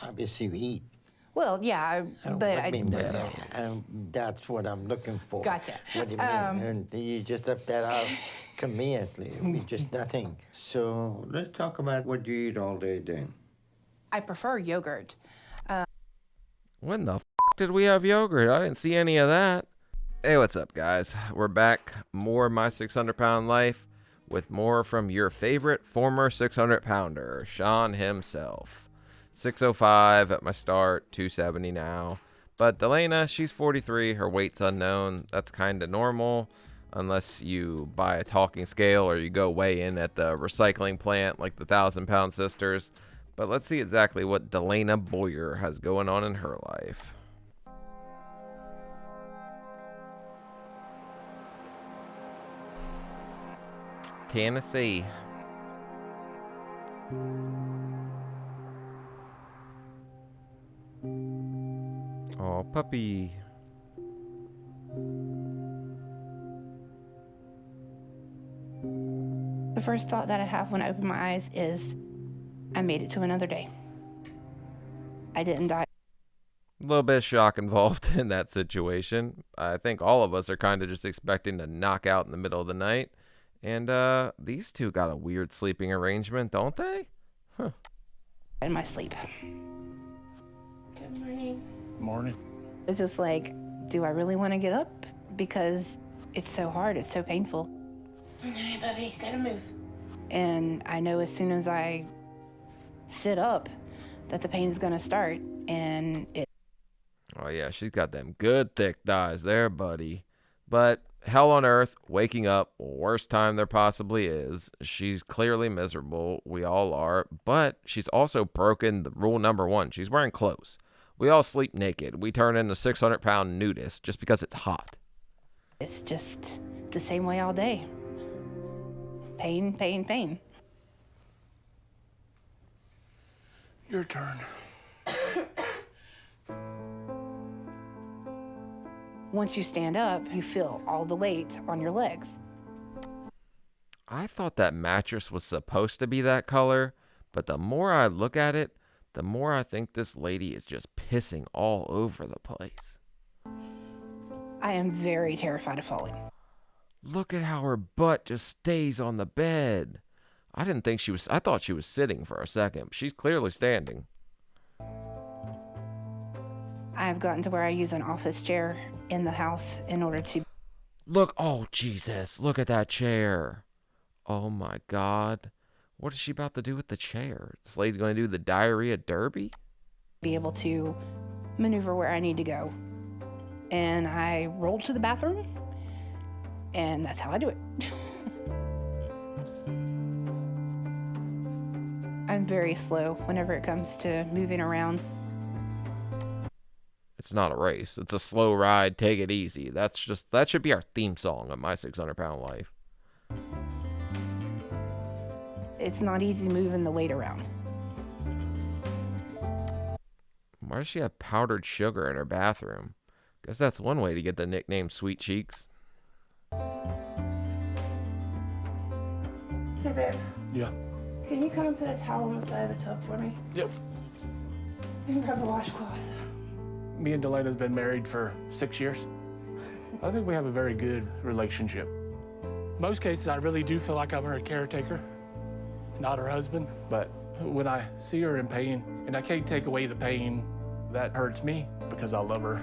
obviously we eat. Well, yeah, but I mean, that's what I'm looking for. Gotcha. What do you mean? And you just left that out conveniently. It's just nothing. So let's talk about what you eat all day then. I prefer yogurt. When the did we have yogurt? I didn't see any of that. Hey, what's up, guys? We're back. More of my 600-pound life with more from your favorite former 600-pounder, Sean himself. 605 at my start, 270 now. But Delana, she's 43. Her weight's unknown. That's kind of normal unless you buy a talking scale or you go weigh in at the recycling plant like the 1,000-pound sisters. But let's see exactly what Delana Boyer has going on in her life. Tennessee. Oh, puppy. The first thought that I have when I open my eyes is, I made it to another day. I didn't die. A little bit of shock involved in that situation. I think all of us are kind of just expecting to knock out in the middle of the night. And these two got a weird sleeping arrangement, don't they? Huh. In my sleep. Good morning. Morning. It's just like, do I really want to get up? Because it's so hard, it's so painful. Hey, Bubby, gotta move. And I know as soon as I sit up that the pain's gonna start, and it. Oh yeah, she's got them good thick thighs there, buddy. But hell on earth, waking up, worst time there possibly is. She's clearly miserable. We all are. But she's also broken the rule number one. She's wearing clothes. We all sleep naked. We turn into 600-pound nudists just because it's hot. It's just the same way all day. Pain, pain, pain. Your turn. Once you stand up, you feel all the weight on your legs. I thought that mattress was supposed to be that color, but the more I look at it, the more I think this lady is just pissing all over the place. I am very terrified of falling. Look at how her butt just stays on the bed. I thought she was sitting for a second. She's clearly standing. I've gotten to where I use an office chair in the house in order to. Look, oh Jesus, look at that chair. Oh my God. What is she about to do with the chair? This lady going to do the diarrhea derby? Be able to maneuver where I need to go. And I roll to the bathroom, and that's how I do it. I'm very slow whenever it comes to moving around. It's not a race. It's a slow ride. Take it easy. That should be our theme song of my 600-pound life. It's not easy moving the weight around. Why does she have powdered sugar in her bathroom? Guess that's one way to get the nickname Sweet Cheeks. Hey, babe. Yeah. Can you come and put a towel on the side of the tub for me? Yep. And grab a washcloth. Me and Delana's been married for 6 years. I think we have a very good relationship. Most cases, I really do feel like I'm her caretaker, not her husband. But when I see her in pain, and I can't take away the pain, that hurts me because I love her.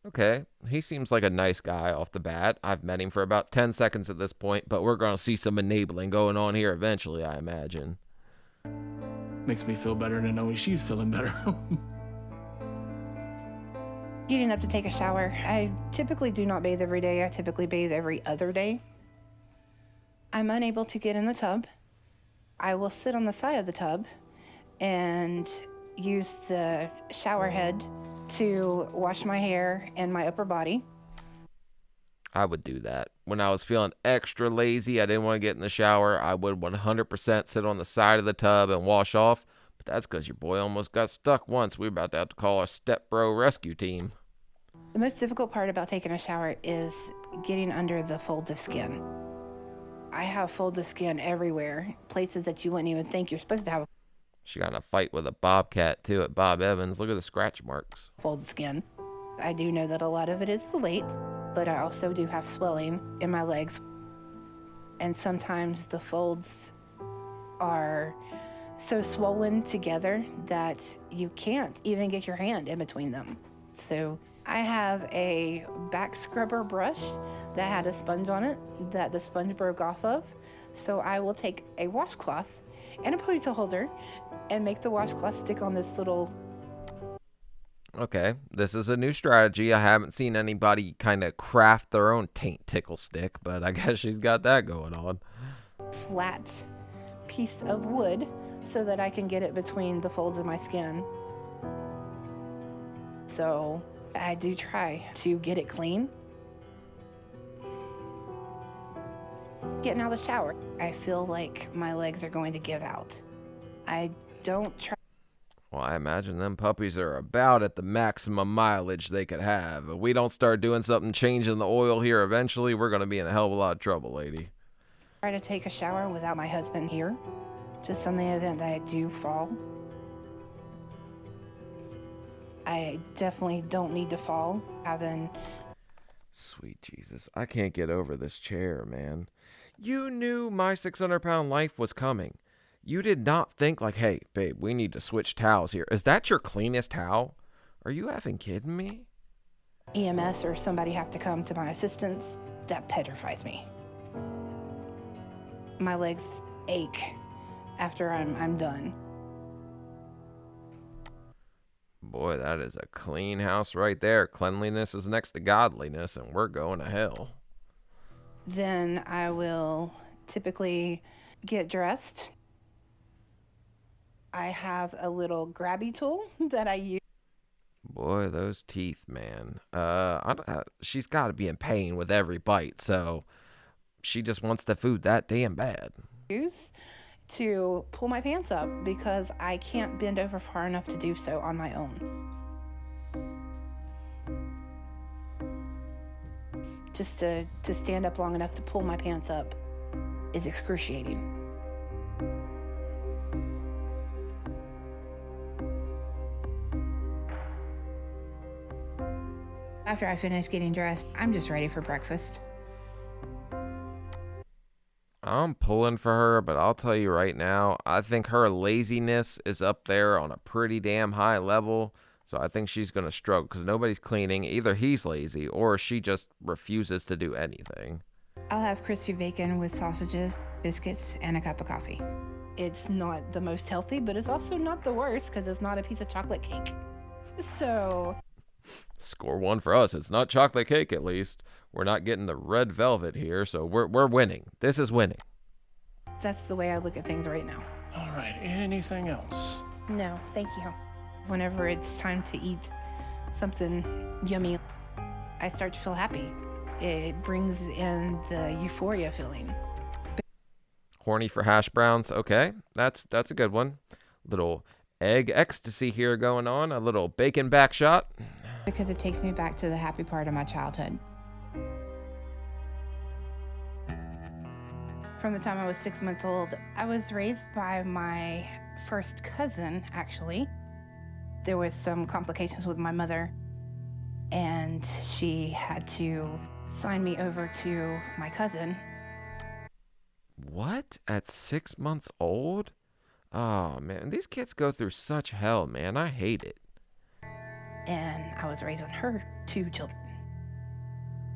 Okay, he seems like a nice guy off the bat. I've met him for about 10 seconds at this point, but we're going to see some enabling going on here eventually, I imagine. Makes me feel better to know she's feeling better. Getting up to take a shower. I typically do not bathe every day. I typically bathe every other day. I'm unable to get in the tub. I will sit on the side of the tub and use the shower head to wash my hair and my upper body. I would do that. When I was feeling extra lazy, I didn't want to get in the shower, I would 100% sit on the side of the tub and wash off. But that's because your boy almost got stuck once. We were about to have to call our step bro rescue team. The most difficult part about taking a shower is getting under the folds of skin. I have folds of skin everywhere, places that you wouldn't even think you're supposed to have. She got in a fight with a bobcat, too, at Bob Evans. Look at the scratch marks. fold skin. I do know that a lot of it is the weight, but I also do have swelling in my legs. And sometimes the folds are so swollen together that you can't even get your hand in between them. So I have a back scrubber brush that had a sponge on it that the sponge broke off of. So I will take a washcloth and a ponytail holder and make the washcloth stick on this little. Okay, this is a new strategy. I haven't seen anybody kind of craft their own taint tickle stick, but I guess she's got that going on. Flat piece of wood so that I can get it between the folds of my skin. So I do try to get it clean. Getting out of the shower, I feel like my legs are going to give out. I don't try. Well, I imagine them puppies are about at the maximum mileage they could have. If we don't start doing something, changing the oil here eventually, we're going to be in a hell of a lot of trouble, lady. Try to take a shower without my husband here, just on the event that I do fall. I definitely don't need to fall. Sweet Jesus, I can't get over this chair, man. You knew my 600-pound life was coming. You did not think like, hey, babe, we need to switch towels here. Is that your cleanest towel? Are you effing kidding me? EMS or somebody have to come to my assistance. That petrifies me. My legs ache after I'm done. Boy, that is a clean house right there. Cleanliness is next to godliness, and we're going to hell. Then I will typically get dressed. I have a little grabby tool that I use. Boy, those teeth, man. She's got to be in pain with every bite, so she just wants the food that damn bad. To pull my pants up because I can't bend over far enough to do so on my own. Just to stand up long enough to pull my pants up is excruciating. After I finish getting dressed, I'm just ready for breakfast. I'm pulling for her, but I'll tell you right now, I think her laziness is up there on a pretty damn high level. So I think she's going to struggle because nobody's cleaning. Either he's lazy or she just refuses to do anything. I'll have crispy bacon with sausages, biscuits, and a cup of coffee. It's not the most healthy, but it's also not the worst because it's not a piece of chocolate cake. So... Score one for us. It's not chocolate cake, at least. We're not getting the red velvet here, so we're winning. This is winning. That's the way I look at things right now. All right, anything else? No, thank you. Whenever it's time to eat something yummy, I start to feel happy. It brings in the euphoria feeling. Horny for hash browns. Okay, that's a good one. Little egg ecstasy here going on. A little bacon back shot. Because it takes me back to the happy part of my childhood. From the time I was 6 months old, I was raised by my first cousin, actually. There was some complications with my mother, and she had to sign me over to my cousin. What? At 6 months old? Oh, man. These kids go through such hell, man. I hate it. And I was raised with her 2 children.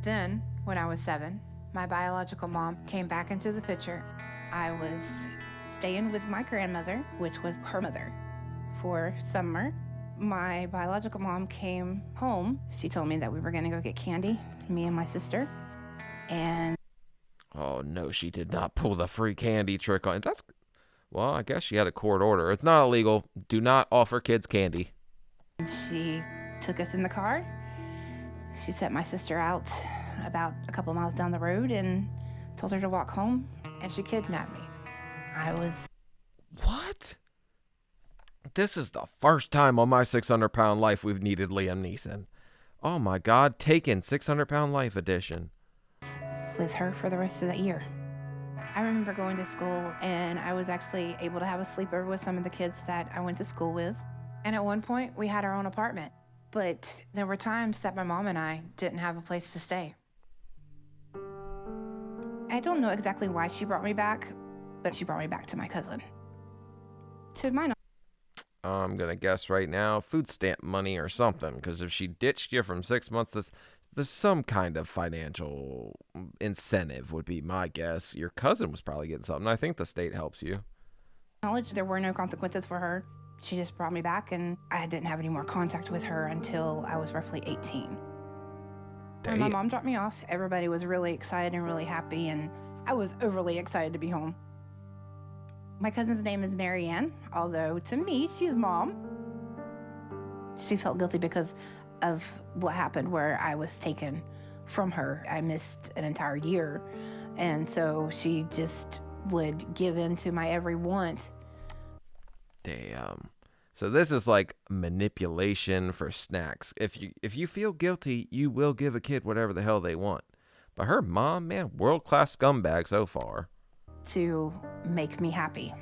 Then, when I was 7, my biological mom came back into the picture. I was staying with my grandmother, which was her mother, for summer. My biological mom came home. She told me that we were going to go get candy, me and my sister. And oh, no, she did not pull the free candy trick on. Well, I guess she had a court order. It's not illegal. Do not offer kids candy. she took us in the car. She set my sister out about a couple miles down the road and told her to walk home, and she kidnapped me. I was... What? This is the first time on my 600-pound life we've needed Liam Neeson. Oh my God, Taken 600-pound life edition. with her for the rest of that year. I remember going to school, and I was actually able to have a sleepover with some of the kids that I went to school with. And at one point, we had our own apartment. But there were times that my mom and I didn't have a place to stay. I don't know exactly why she brought me back, but she brought me back to my cousin. To my knowledge, I'm going to guess right now, food stamp money or something, because if she ditched you from 6 months, there's some kind of financial incentive would be my guess. Your cousin was probably getting something. I think the state helps you. there were no consequences for her. She just brought me back, and I didn't have any more contact with her until I was roughly 18. When my mom dropped me off, everybody was really excited and really happy, and I was overly excited to be home. My cousin's name is Marianne, although to me, she's mom. She felt guilty because of what happened where I was taken from her. I missed an entire year, and so she just would give in to my every want. Damn. So this is like manipulation for snacks. If you feel guilty, you will give a kid whatever the hell they want. But her mom, man, world-class scumbag so far. To make me happy.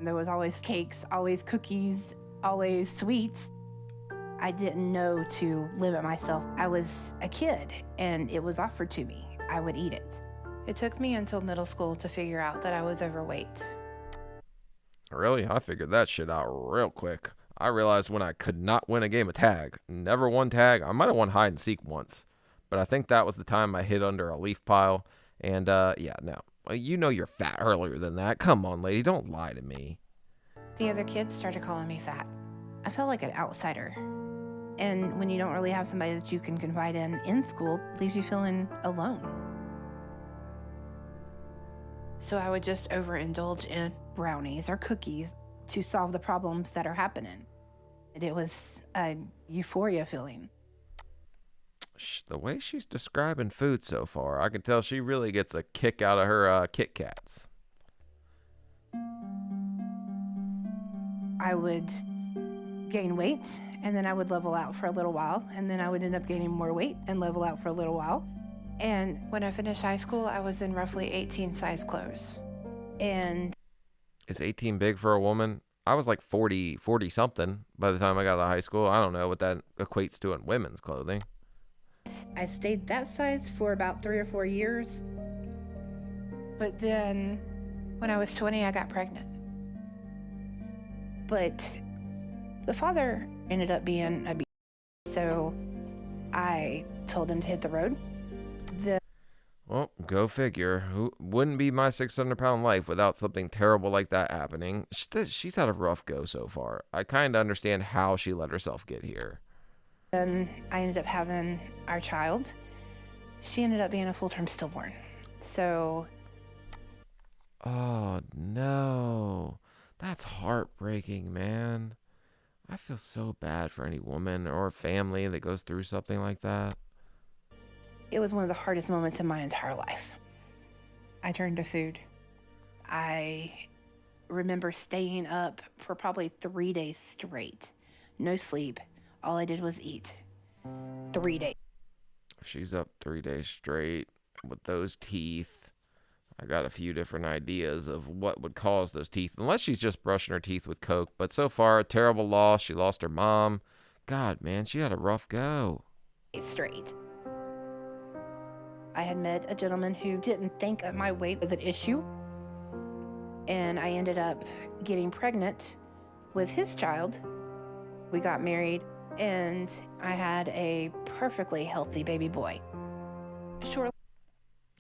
There was always cakes, always cookies, always sweets. I didn't know to limit myself. I was a kid, and it was offered to me. I would eat it. It took me until middle school to figure out that I was overweight. Really? I figured that shit out real quick. I realized when I could not win a game of tag. Never won tag. I might have won hide and seek once. But I think that was the time I hid under a leaf pile. And, yeah, no. You know you're fat earlier than that. Come on, lady. Don't lie to me. The other kids started calling me fat. I felt like an outsider. And when you don't really have somebody that you can confide in school, it leaves you feeling alone. So I would just overindulge in brownies or cookies to solve the problems that are happening. It was a euphoria feeling. The way she's describing food so far, I can tell she really gets a kick out of her Kit Kats. I would gain weight, and then I would level out for a little while, and then I would end up gaining more weight and level out for a little while. And when I finished high school, I was in roughly 18 size clothes. And is 18 big for a woman? I was like 40 something by the time I got out of high school. I don't know what that equates to in women's clothing. I stayed that size for about 3 or 4 years. But then when I was 20, I got pregnant. But the father ended up being a beast. So I told him to hit the road. Well, go figure. Who wouldn't be my 600-pound life without something terrible like that happening? She's had a rough go so far. I kind of understand how she let herself get here. Then I ended up having our child. She ended up being a full-term stillborn. So... oh, no. That's heartbreaking, man. I feel so bad for any woman or family that goes through something like that. It was one of the hardest moments in my entire life. I turned to food. I remember staying up for probably 3 days straight. No sleep. All I did was eat. 3 days. She's up 3 days straight with those teeth. I got a few different ideas of what would cause those teeth, unless she's just brushing her teeth with Coke. But so far, a terrible loss. She lost her mom. God, man, she had a rough go. Straight. I had met a gentleman who didn't think my weight was an issue, and I ended up getting pregnant with his child. We got married, and I had a perfectly healthy baby boy. Shortly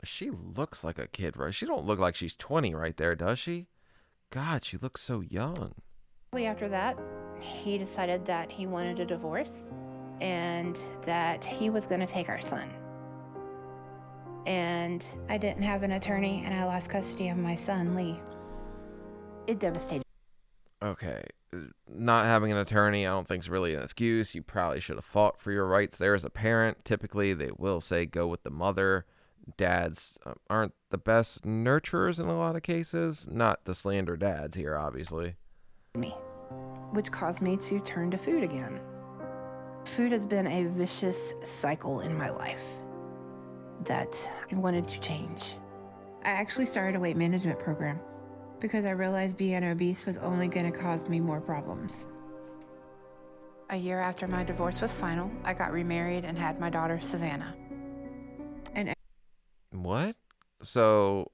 She looks like a kid, right? She don't look like she's 20 right there, does she? God, she looks so young. after that, he decided that he wanted a divorce and that he was going to take our son. And I didn't have an attorney, and I lost custody of my son, Lee. It devastated. Okay, not having an attorney I don't think is really an excuse. You probably should have fought for your rights there as a parent. Typically, they will say go with the mother. Dads aren't the best nurturers in a lot of cases. Not to slander dads here, obviously. Me, which caused me to turn to food again. Food has been a vicious cycle in my life that I wanted to change. I actually started a weight management program because I realized being obese was only going to cause me more problems. A year after my divorce was final, I got remarried and had my daughter, Savannah. And What? So,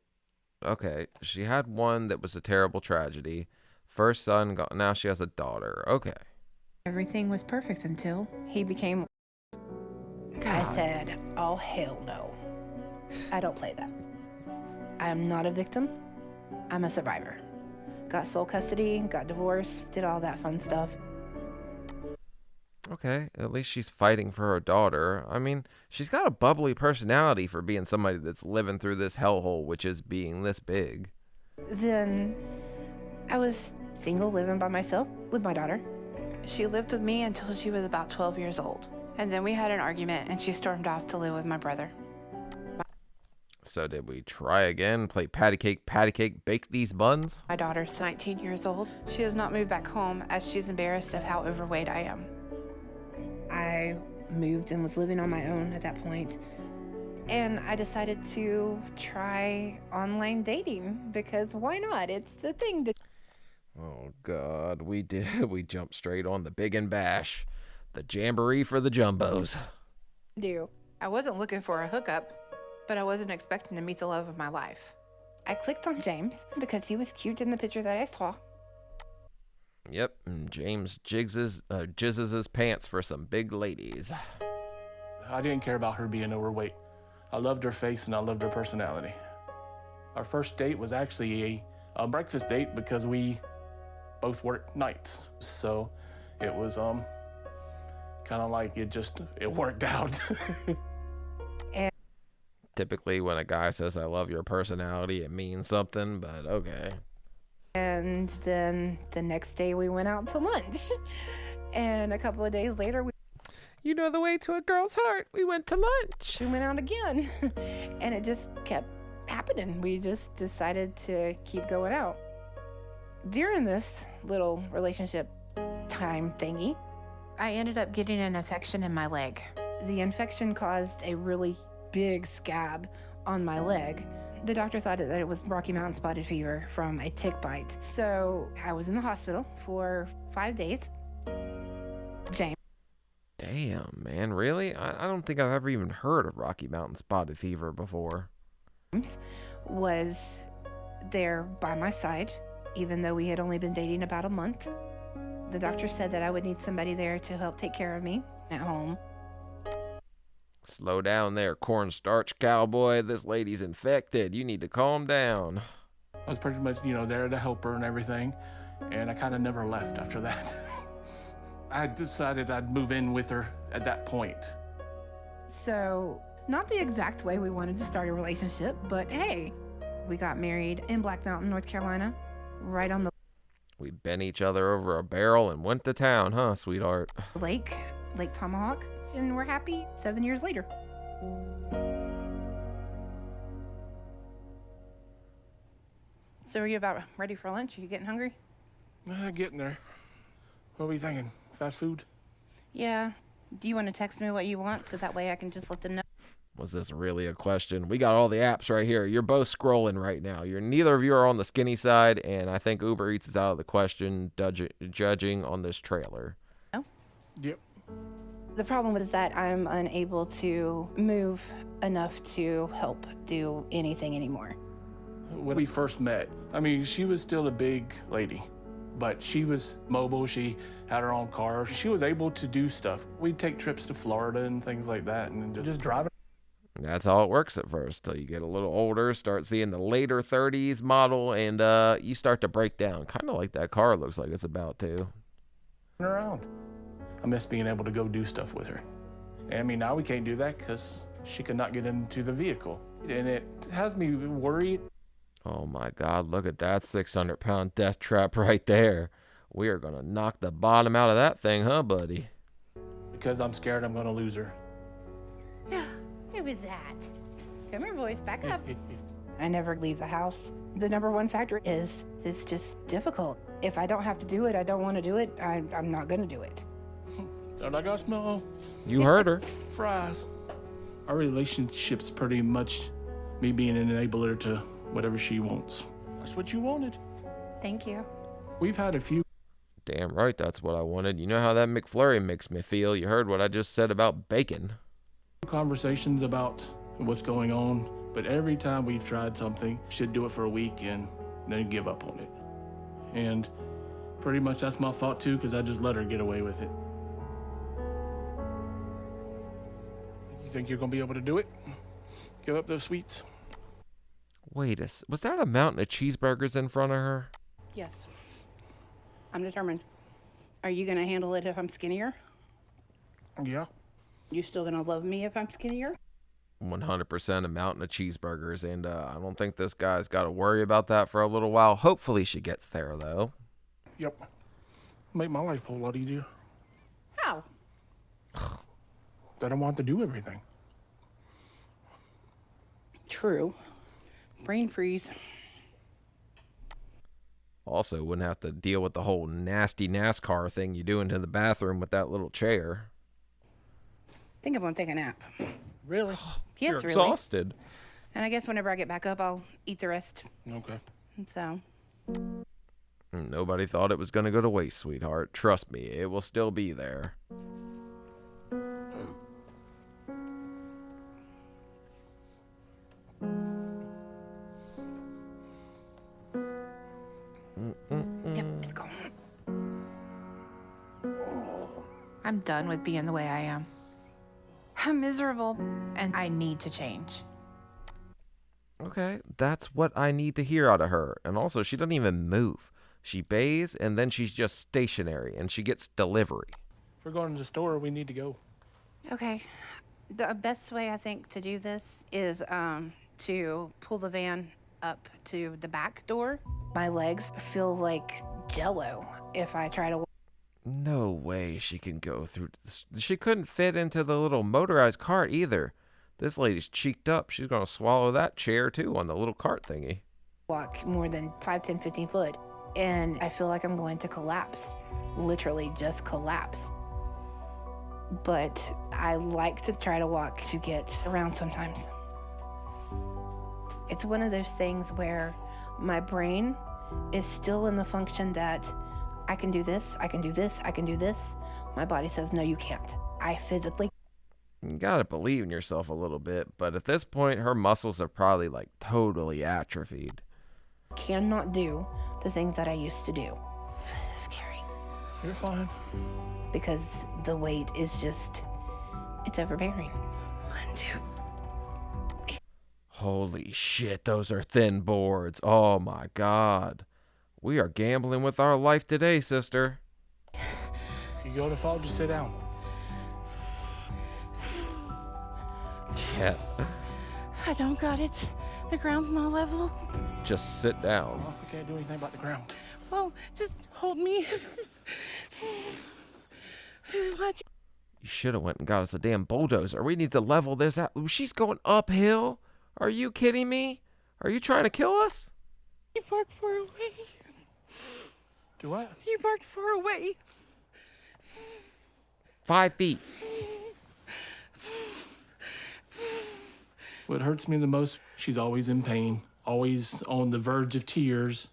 okay, she had one that was a terrible tragedy. First son, now she has a daughter. Okay. everything was perfect until he became... I said, oh, hell no. I don't play that. I am not a victim. I'm a survivor. Got sole custody, got divorced, did all that fun stuff. Okay, at least she's fighting for her daughter. I mean, she's got a bubbly personality for being somebody that's living through this hellhole, which is being this big. Then I was single, living by myself with my daughter. She lived with me until she was about 12 years old. And then we had an argument and she stormed off to live with my brother. So did we try again? Play patty cake, bake these buns? My daughter's 19 years old. She has not moved back home as she's embarrassed of how overweight I am. I moved and was living on my own at that point. And I decided to try online dating because why not? It's the thing to... Oh, God, we did. We jumped straight on the big and bash. The jamboree for the jumbos. do. I wasn't looking for a hookup, but I wasn't expecting to meet the love of my life. I clicked on James because he was cute in the picture that I saw. Yep, and James jizzes his pants for some big ladies. I didn't care about her being overweight. I loved her face and I loved her personality. Our first date was actually a breakfast date because we both worked nights. So it was kind of like it worked out. Typically when a guy says I love your personality, it means something, but okay. And then the next day we went out to lunch. And a couple of days later, You know the way to a girl's heart. We went to lunch. we went out again. And it just kept happening. We just decided to keep going out. During this little relationship time thingy, I ended up getting an infection in my leg. The infection caused a really big scab on my leg. The doctor thought that it was Rocky Mountain spotted fever from a tick bite. So I was in the hospital for 5 days. James Damn, man, really? I don't think I've ever even heard of Rocky Mountain spotted fever before. was there by my side, even though we had only been dating about a month. The doctor said that I would need somebody there to help take care of me at home. Slow down there, cornstarch cowboy. This lady's infected. You need to calm down. I was pretty much, there to help her and everything. And I kind of never left after that. I decided I'd move in with her at that point. So, not the exact way we wanted to start a relationship, but hey, we got married in Black Mountain, North Carolina, right on the We bent each other over a barrel and went to town, huh, sweetheart? Lake Tomahawk, and we're happy 7 years later. So are you about ready for lunch? Are you getting hungry? Getting there. What are we thinking? Fast food? Yeah. Do you want to text me what you want so that way I can just let them know? Was this really a question? We got all the apps right here. You're both scrolling right now. Neither of you are on the skinny side, and I think Uber Eats is out of the question, judging on this trailer. No? Yep. The problem is that I'm unable to move enough to help do anything anymore. When we first met, she was still a big lady, but she was mobile. She had her own car. She was able to do stuff. We'd take trips to Florida and things like that and just drive. That's how it works at first, till you get a little older, start seeing the later 30s model, and you start to break down, kind of like that car looks like it's about to. Around. I miss being able to go do stuff with her. Now we can't do that because she could not get into the vehicle. And it has me worried. Oh my God, look at that 600-pound death trap right there. We are going to knock the bottom out of that thing, huh, buddy? Because I'm scared I'm going to lose her. Yeah, it was that. Come here, boys, back up. I never leave the house. The number one factor is it's just difficult. If I don't have to do it, I don't want to do it, I'm not going to do it. Don't I got smell? You heard her. Fries. Our relationship's pretty much me being an enabler to whatever she wants. That's what you wanted. Thank you. We've had a few Damn right, that's what I wanted. You know how that McFlurry makes me feel. You heard what I just said about bacon. conversations about what's going on, but every time we've tried something, she'd do it for a week and then give up on it. And pretty much that's my fault too, because I just let her get away with it. You think you're gonna be able to do it? Give up those sweets? Wait was that a mountain of cheeseburgers in front of her? Yes. I'm determined. Are you gonna handle it if I'm skinnier? Yeah. You still gonna love me if I'm skinnier? 100% a mountain of cheeseburgers, and I don't think this guy's got to worry about that for a little while. Hopefully she gets there, though. Yep. Make my life a whole lot easier. How? That I want to do everything. True. Brain freeze. Also, wouldn't have to deal with the whole nasty NASCAR thing you do into the bathroom with that little chair. Think I'm gonna take a nap. Really? Yes, You're really. exhausted. And I guess whenever I get back up, I'll eat the rest. Okay. So, Nobody thought it was going to go to waste, sweetheart. Trust me, it will still be there. yep, it's gone. I'm done with being the way I am. I'm miserable, and I need to change. Okay, that's what I need to hear out of her. And also, she doesn't even move. She bathes, and then she's just stationary, and she gets delivery. If we're going to the store, we need to go. Okay. The best way I think to do this is to pull the van up to the back door. My legs feel like jello if I try to. No way she can go through this. She couldn't fit into the little motorized cart either. This lady's cheeked up. She's going to swallow that chair, too, on the little cart thingy. Walk more than 5, 10, 15 foot. And I feel like I'm going to collapse. Literally just collapse. But I like to try to walk to get around sometimes. It's one of those things where my brain is still in the function that I can do this, I can do this, I can do this. My body says, no, you can't. I physically. You gotta believe in yourself a little bit, but at this point, her muscles are probably like totally atrophied. Cannot do the things that I used to do. This is scary. You're fine. Because the weight is just, it's overbearing. 1, 2. Holy shit, those are thin boards. Oh my god. We are gambling with our life today, sister. If you go to fall, just sit down. Yeah, I don't got it. The ground's not level. just sit down. Well, we can't do anything about the ground. Well, just hold me. What? You should have went and got us a damn bulldozer. We need to level this out. She's going uphill. Are you kidding me? Are you trying to kill us? You parked far away. Do what? You parked far away. 5 feet. What hurts me the most, she's always in pain, always on the verge of tears.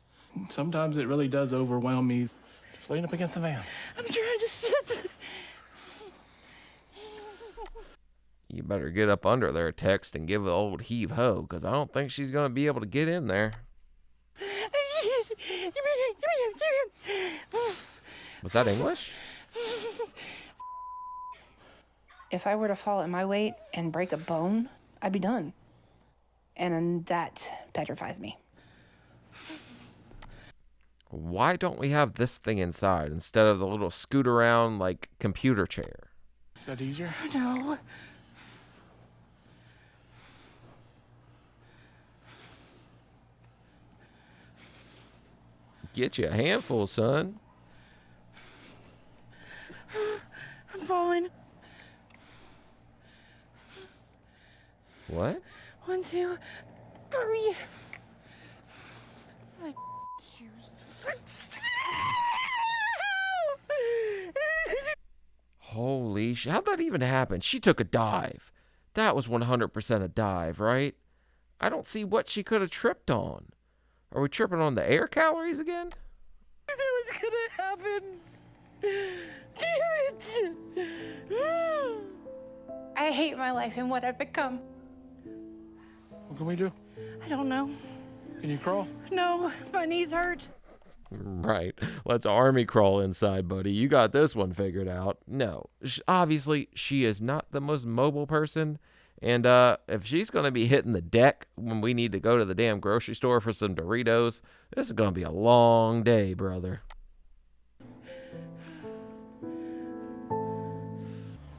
Sometimes it really does overwhelm me. Just laying up against the van. I'm trying to sit. You better get up under there, Text, and give the old heave-ho, because I don't think she's going to be able to get in there. Was that English? If I were to fall at my weight and break a bone, I'd be done. And then that petrifies me. Why don't we have this thing inside instead of the little scoot around like computer chair? Is that easier? No. Get you a handful, son. I'm falling. What? 1, 2, 3. My shoes. Holy shit. How'd that even happen? She took a dive. That was 100% a dive, right? I don't see what she could have tripped on. Are we tripping on the air calories again? It was gonna happen. Damn it. I hate my life and what I've become. What can we do? I don't know. Can you crawl? No, my knees hurt. Right. Let's army crawl inside, buddy. You got this one figured out. No. Obviously, she is not the most mobile person. And if she's going to be hitting the deck when we need to go to the damn grocery store for some Doritos, this is going to be a long day, brother.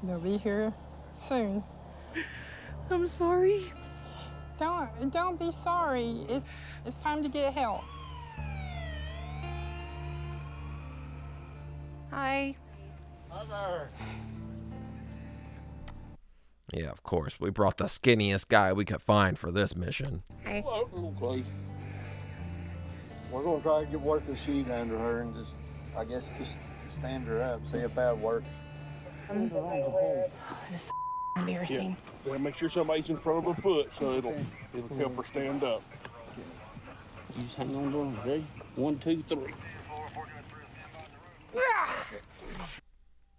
They'll be here soon. I'm sorry. Don't be sorry. It's time to get help. Hi. Mother. Yeah, of course. We brought the skinniest guy we could find for this mission. Hi. Hello, little Clay. We're gonna try to work the sheet under her and just, I guess, just stand her up, see if that works. This is embarrassing. Gotta make sure somebody's in front of her foot so it'll help her stand up. You just hang on to her, okay? 1, 2, 3.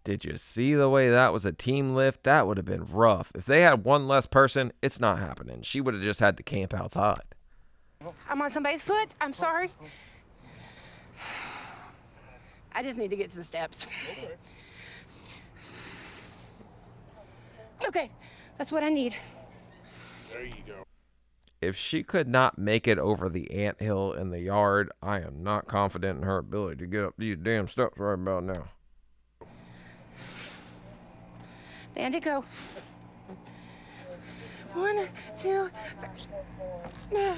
Did you see the way that was a team lift? That would have been rough. If they had one less person, it's not happening. She would have just had to camp outside. I'm on somebody's foot. I'm sorry. I just need to get to the steps. Okay, that's what I need. There you go. If she could not make it over the anthill in the yard, I am not confident in her ability to get up these damn steps right about now. Bandit, go. 1, 2, 3.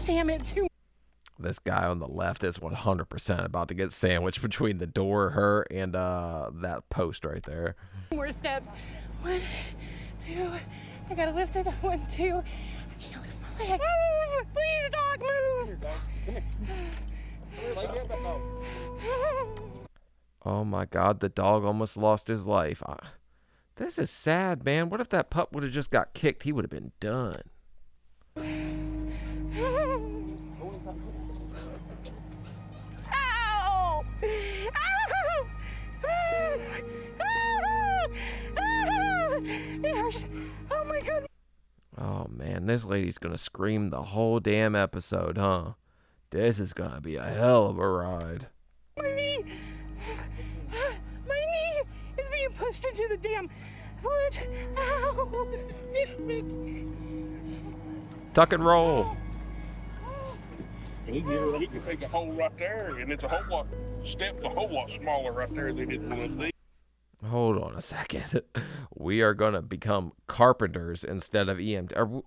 Damn it, 2 This guy on the left is 100% about to get sandwiched between the door, her, and that post right there. more steps. 1, 2. I gotta lift it. 1, 2. I can't lift my leg. Move! Please, dog, move! Oh my God, the dog almost lost his life. This is sad, man. What if that pup would have just got kicked? He would have been done. Ow! Ow! It hurts. Oh my God. Oh man, this lady's gonna scream the whole damn episode, huh? This is gonna be a hell of a ride. My knee! My knee is being pushed into the damn foot. Ow! Damn it. Tuck and roll. He can take a hole right there, and it's a whole lot, steps a whole lot smaller right there than it was these. Hold on a second. We are gonna become carpenters instead of EMT.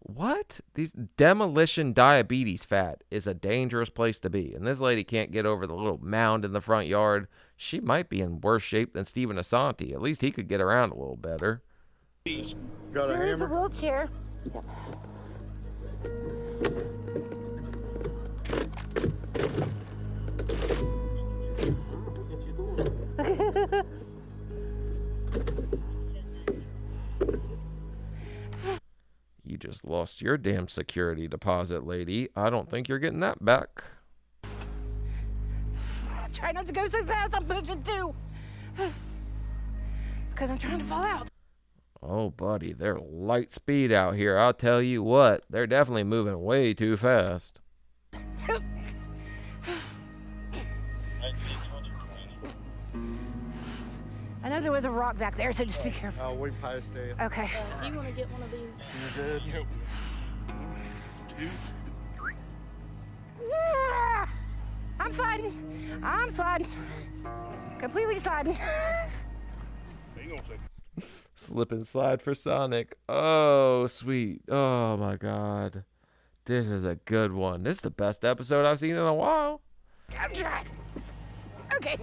What? These demolition diabetes fat is a dangerous place to be. And this lady can't get over the little mound in the front yard. She might be in worse shape than Steven Asante. At least he could get around a little better. Got a Here's the hammer? wheelchair. You just lost your damn security deposit, lady. I don't think you're getting that back. Try not to go so fast. I'm pushing too. Because I'm trying to fall out. Oh, buddy, they're light speed out here. I'll tell you what, they're definitely moving way too fast. I know there was a rock back there, so just be careful. Oh, we passed it. Okay. Do you want to get one of these? You're good. Yep. 2, 3. Ah! I'm sliding. I'm sliding. Completely sliding. Hang on a second. Slip and slide for Sonic. Oh, sweet. Oh, my God. This is a good one. This is the best episode I've seen in a while. I'm trying. Okay.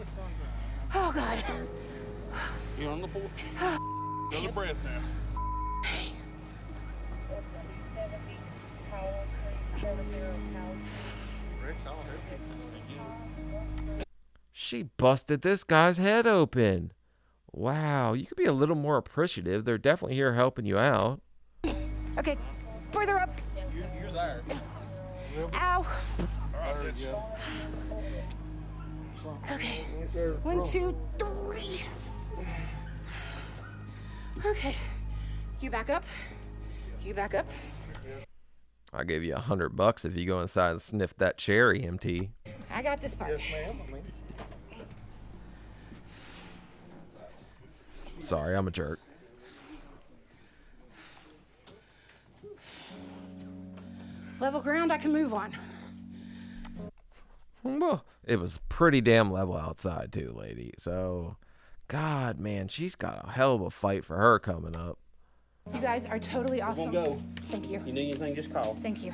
Oh, God. You're on the porch. Another breath now. She busted this guy's head open. Wow, you could be a little more appreciative. They're definitely here helping you out. Okay. Further up. You're there. Ow. There you go. Okay. Right there. 1, 2, 3. Okay. You back up. You back up. I'll give you $100 if you go inside and sniff that chair, EMT. I got this part. Yes, ma'am. I mean, Sorry, I'm a jerk. Level ground I can move on. Well, it was pretty damn level outside too, lady. So, God, man, she's got a hell of a fight for her coming up. You guys are totally awesome. We'll go. Thank you. You need anything, just call. Thank you.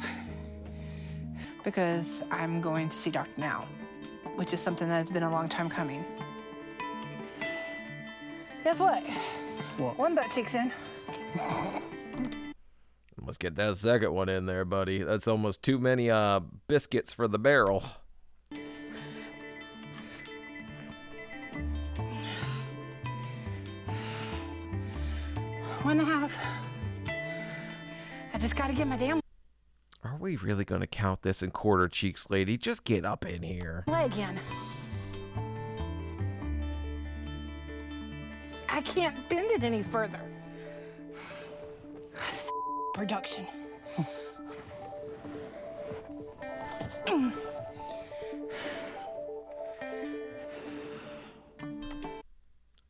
Because I'm going to see Dr. Now, which is something that's been a long time coming. Guess what? What? One butt cheek's in. Let's get that second one in there, buddy. That's almost too many biscuits for the barrel. 1.5. I just gotta get my damn Are we really going to count this in quarter cheeks, lady? Just get up in here. leg in. I can't bend it any further. Production.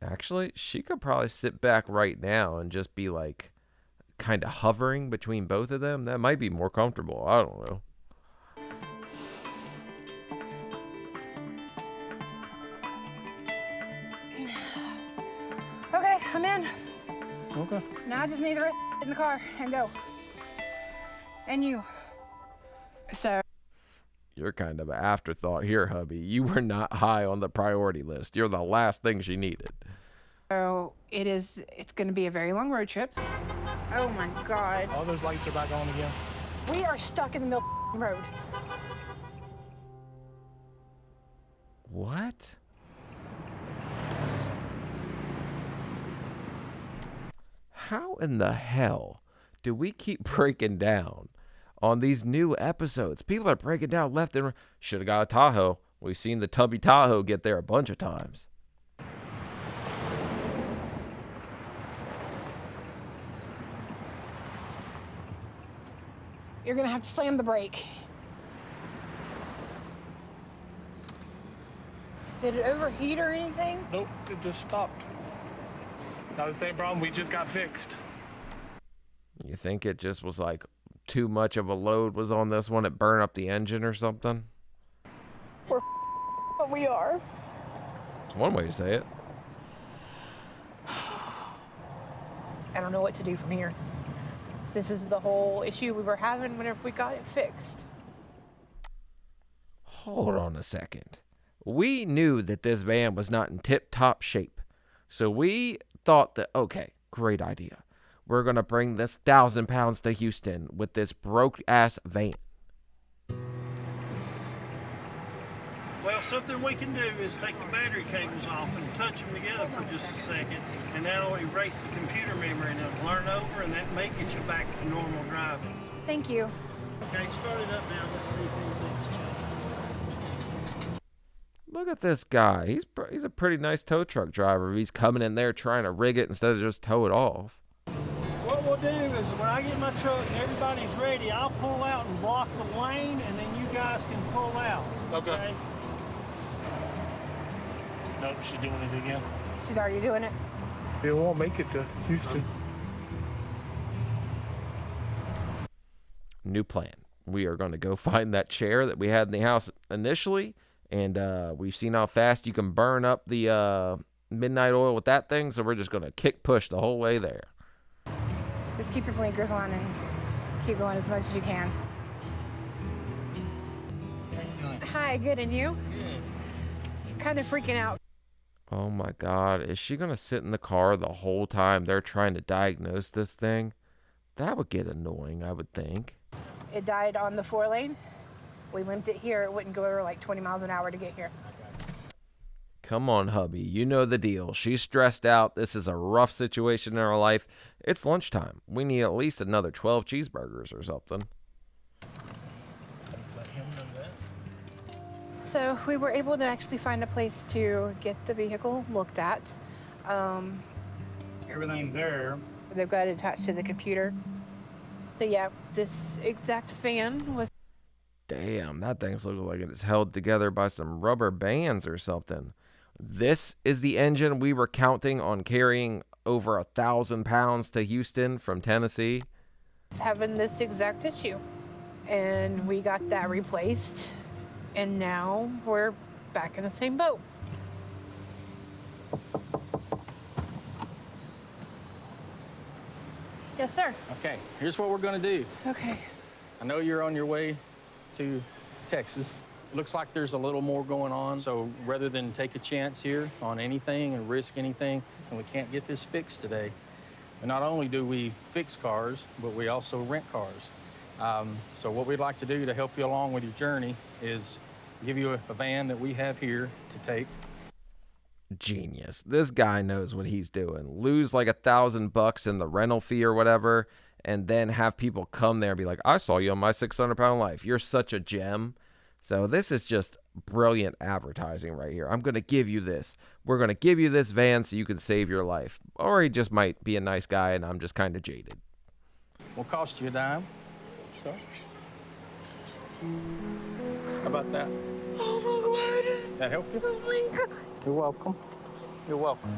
Actually, she could probably sit back right now and just be like kind of hovering between both of them. That might be more comfortable. I don't know. Okay, I'm in. Okay. Now I just need the rest in the car and go. And you. So. You're kind of an afterthought here, hubby. You were not high on the priority list. You're the last thing she needed. So it's going to be a very long road trip. Oh my God. All those lights are back on again. We are stuck in the middle of the road. What? How in the hell do we keep breaking down on these new episodes? People are breaking down left and right. Should have got a Tahoe. We've seen the Tubby Tahoe get there a bunch of times. You're going to have to slam the brake. Did it overheat or anything? Nope, it just stopped. Not the same problem, we just got fixed. You think it just was like too much of a load was on this one? It burned up the engine or something? But we are. It's one way to say it. I don't know what to do from here. This is the whole issue we were having whenever we got it fixed. Hold on a second. We knew that this van was not in tip-top shape. So we thought that, okay, great idea. We're going to bring this 1,000 pounds to Houston with this broke-ass van. Well, something we can do is take the battery cables off and touch them together for just a second, and that'll erase the computer memory and it'll learn over, and that may get you back to normal driving. Thank you. Okay, start it up now. Let's see if anything's changed. Look at this guy. He's a pretty nice tow truck driver. He's coming in there trying to rig it instead of just tow it off. What we'll do is when I get my truck and everybody's ready, I'll pull out and block the lane, and then you guys can pull out. Okay. Nope, she's doing it again. She's already doing it. It won't make it to Houston. New plan. We are going to go find that chair that we had in the house initially, and we've seen how fast you can burn up the midnight oil with that thing, so we're just going to kick push the whole way there. Just keep your blinkers on and keep going as much as you can. Hi, good, and you? Good. Kind of freaking out. Oh my God, is she going to sit in the car the whole time they're trying to diagnose this thing? That would get annoying, I would think. It died on the 4-lane. We limped it here. It wouldn't go over like 20 miles an hour to get here. Come on, hubby. You know the deal. She's stressed out. This is a rough situation in her life. It's lunchtime. We need at least another 12 cheeseburgers or something. So we were able to actually find a place to get the vehicle looked at. Everything's there. They've got it attached to the computer. So yeah, this exact van was. Damn, that thing's looking like it's held together by some rubber bands or something. This is the engine we were counting on carrying over 1,000 pounds to Houston from Tennessee. Having this exact issue. And we got that replaced. And now we're back in the same boat. Yes, sir. Okay, here's what we're gonna do. Okay. I know you're on your way to Texas. Looks like there's a little more going on, so rather than take a chance here on anything and risk anything, and we can't get this fixed today, and not only do we fix cars, but we also rent cars. So what we'd like to do to help you along with your journey is give you a van that we have here to take. Genius. This guy knows what he's doing. Lose like $1,000 in the rental fee or whatever, and then have people come there and be like, I saw you on my 600-pound life. You're such a gem. So this is just brilliant advertising right here. I'm going to give you this. We're going to give you this van so you can save your life. Or he just might be a nice guy and I'm just kind of jaded. Will cost you a dime. So, how about that? Oh my God. That help you? Oh my God. You're welcome. You're welcome.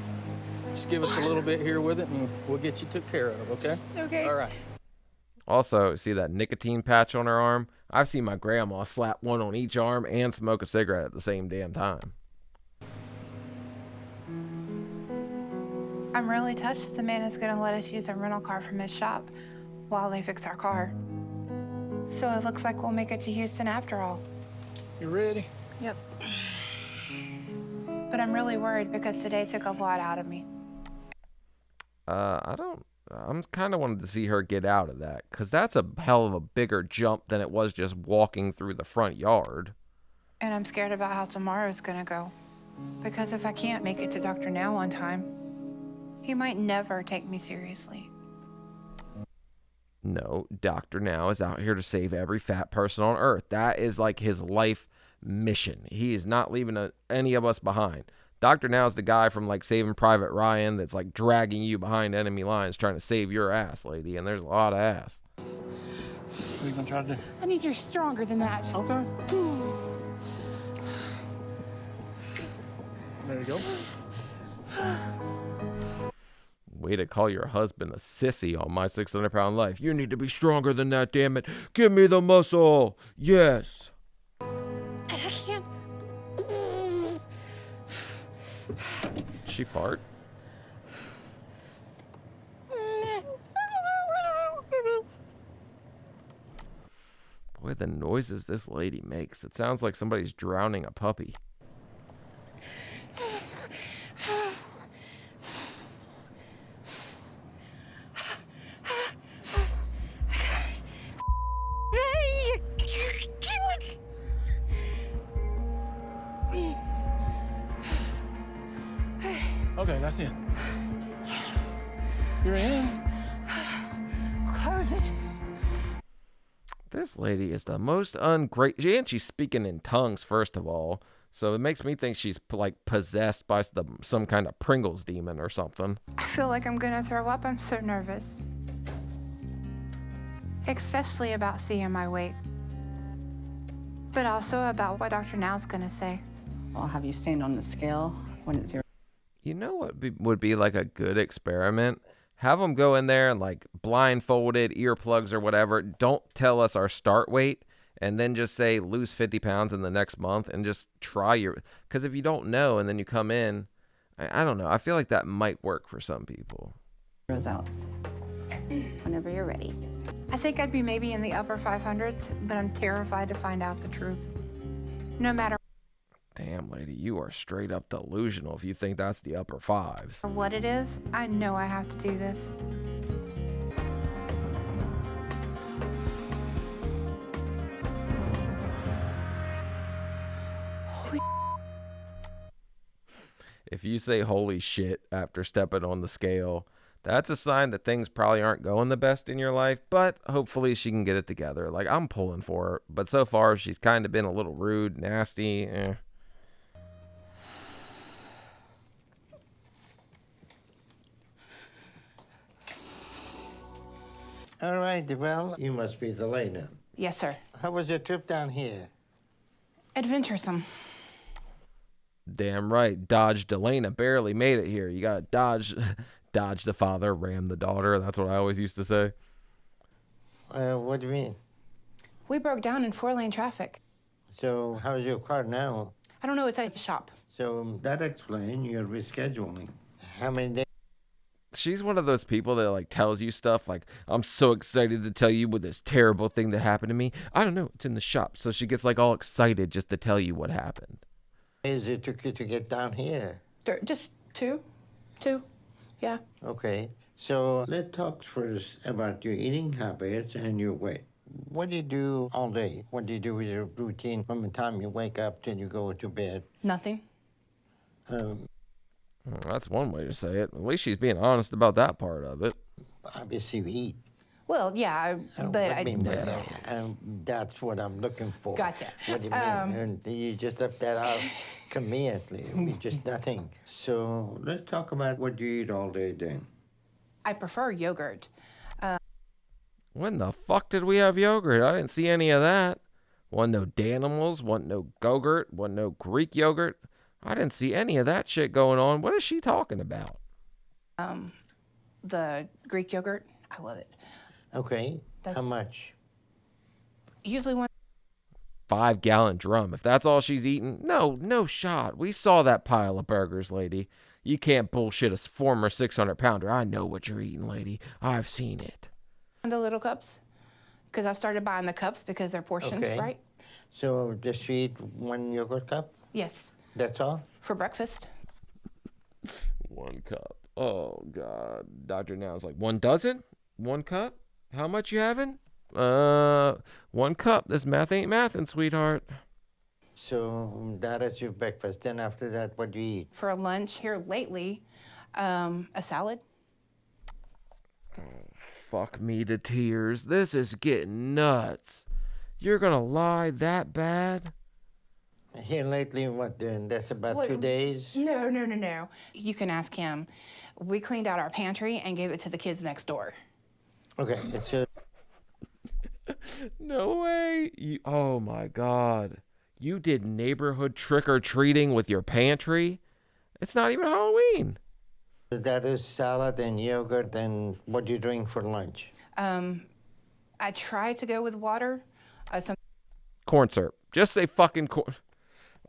Just give us a little bit here with it and we'll get you took care of, okay? Okay. All right. Also, see that nicotine patch on her arm? I've seen my grandma slap one on each arm and smoke a cigarette at the same damn time. I'm really touched the man is going to let us use a rental car from his shop while they fix our car. So it looks like we'll make it to Houston after all. You ready? Yep. But I'm really worried because today took a lot out of me. I'm kind of wanted to see her get out of that, because that's a hell of a bigger jump than it was just walking through the front yard. And I'm scared about how tomorrow's gonna go. Because if I can't make it to Dr. Now on time, he might never take me seriously. No, Dr. Now is out here to save every fat person on earth. That is like his life mission. He is not leaving any of us behind. Dr. Now is the guy from like Saving Private Ryan that's like dragging you behind enemy lines trying to save your ass, lady. And there's a lot of ass. What are you gonna try to do? I need you stronger than that. Okay. There you go. Way to call your husband a sissy on my 600-pound life. You need to be stronger than that, damn it. Give me the muscle. Yes. I can't. She fart? Boy, the noises this lady makes. It sounds like somebody's drowning a puppy. Okay, that's it. You're in. Close it. This lady is the most ungrateful. And she's speaking in tongues, first of all. So it makes me think she's like possessed by some kind of Pringles demon or something. I feel like I'm gonna throw up. I'm so nervous. Especially about seeing my weight. But also about what Dr. Now's gonna say. I'll have you stand on the scale when it's your. You know what would be like a good experiment? Have them go in there and like blindfolded, earplugs or whatever. Don't tell us our start weight and then just say lose 50 pounds in the next month and just try your... Because if you don't know and then you come in, I don't know. I feel like that might work for some people. Goes out. Whenever you're ready. I think I'd be maybe in the upper 500s, but I'm terrified to find out the truth. No matter Damn, lady, you are straight up delusional if you think that's the upper fives. what it is, I know I have to do this. If you say holy shit after stepping on the scale, that's a sign that things probably aren't going the best in your life, but hopefully she can get it together. Like, I'm pulling for her, but so far she's kind of been a little rude, nasty. All right, well, you must be Delana. Yes, sir. How was your trip down here? Adventuresome. Damn right. Dodge Delana barely made it here. You got to dodge the father, ram the daughter. That's what I always used to say. What do you mean? We broke down in 4-lane traffic. So how's your car now? I don't know, it's at the shop. So that explains your rescheduling. How many days? She's one of those people that like tells you stuff like, I'm so excited to tell you what this terrible thing that happened to me. I don't know, it's in the shop. So she gets like all excited just to tell you what happened. Days it took you to get down here? Just two, yeah. Okay, so let's talk first about your eating habits and your weight. What do you do all day? What do you do with your routine from the time you wake up till you go to bed? Nothing. That's one way to say it. At least she's being honest about that part of it. Obviously you eat. Well, yeah, but that's what I'm looking for. Gotcha. What do you mean? And you just left that out conveniently. We just nothing. So let's talk about what you eat all day then. I prefer yogurt. When the fuck did we have yogurt? I didn't see any of that. Wasn't no Danimals, wasn't no Go-Gurt, wasn't no Greek yogurt. I didn't see any of that shit going on. What is she talking about? The Greek yogurt, I love it. Okay, how much? Usually one. 5-gallon drum. If that's all she's eating, no shot. We saw that pile of burgers, lady. You can't bullshit a former 600-pounder. I know what you're eating, lady. I've seen it. The little cups, because I started buying the cups because they're portions, right? So just eat one yogurt cup? Yes. That's all? For breakfast. 1 cup. Oh, God. Dr. Now's like, 1 dozen? 1 cup? How much you having? 1 cup. This math ain't mathin', sweetheart. So that is your breakfast. Then after that, what do you eat? For lunch here lately, a salad. Oh, fuck me to tears. This is getting nuts. You're gonna lie that bad? Here lately, what then? That's about 2 days? No. You can ask him. We cleaned out our pantry and gave it to the kids next door. Okay, so... No way. Oh, my God. You did neighborhood trick-or-treating with your pantry? It's not even Halloween. That is salad and yogurt, and what do you drink for lunch? I try to go with water. Corn syrup. Just say fucking corn.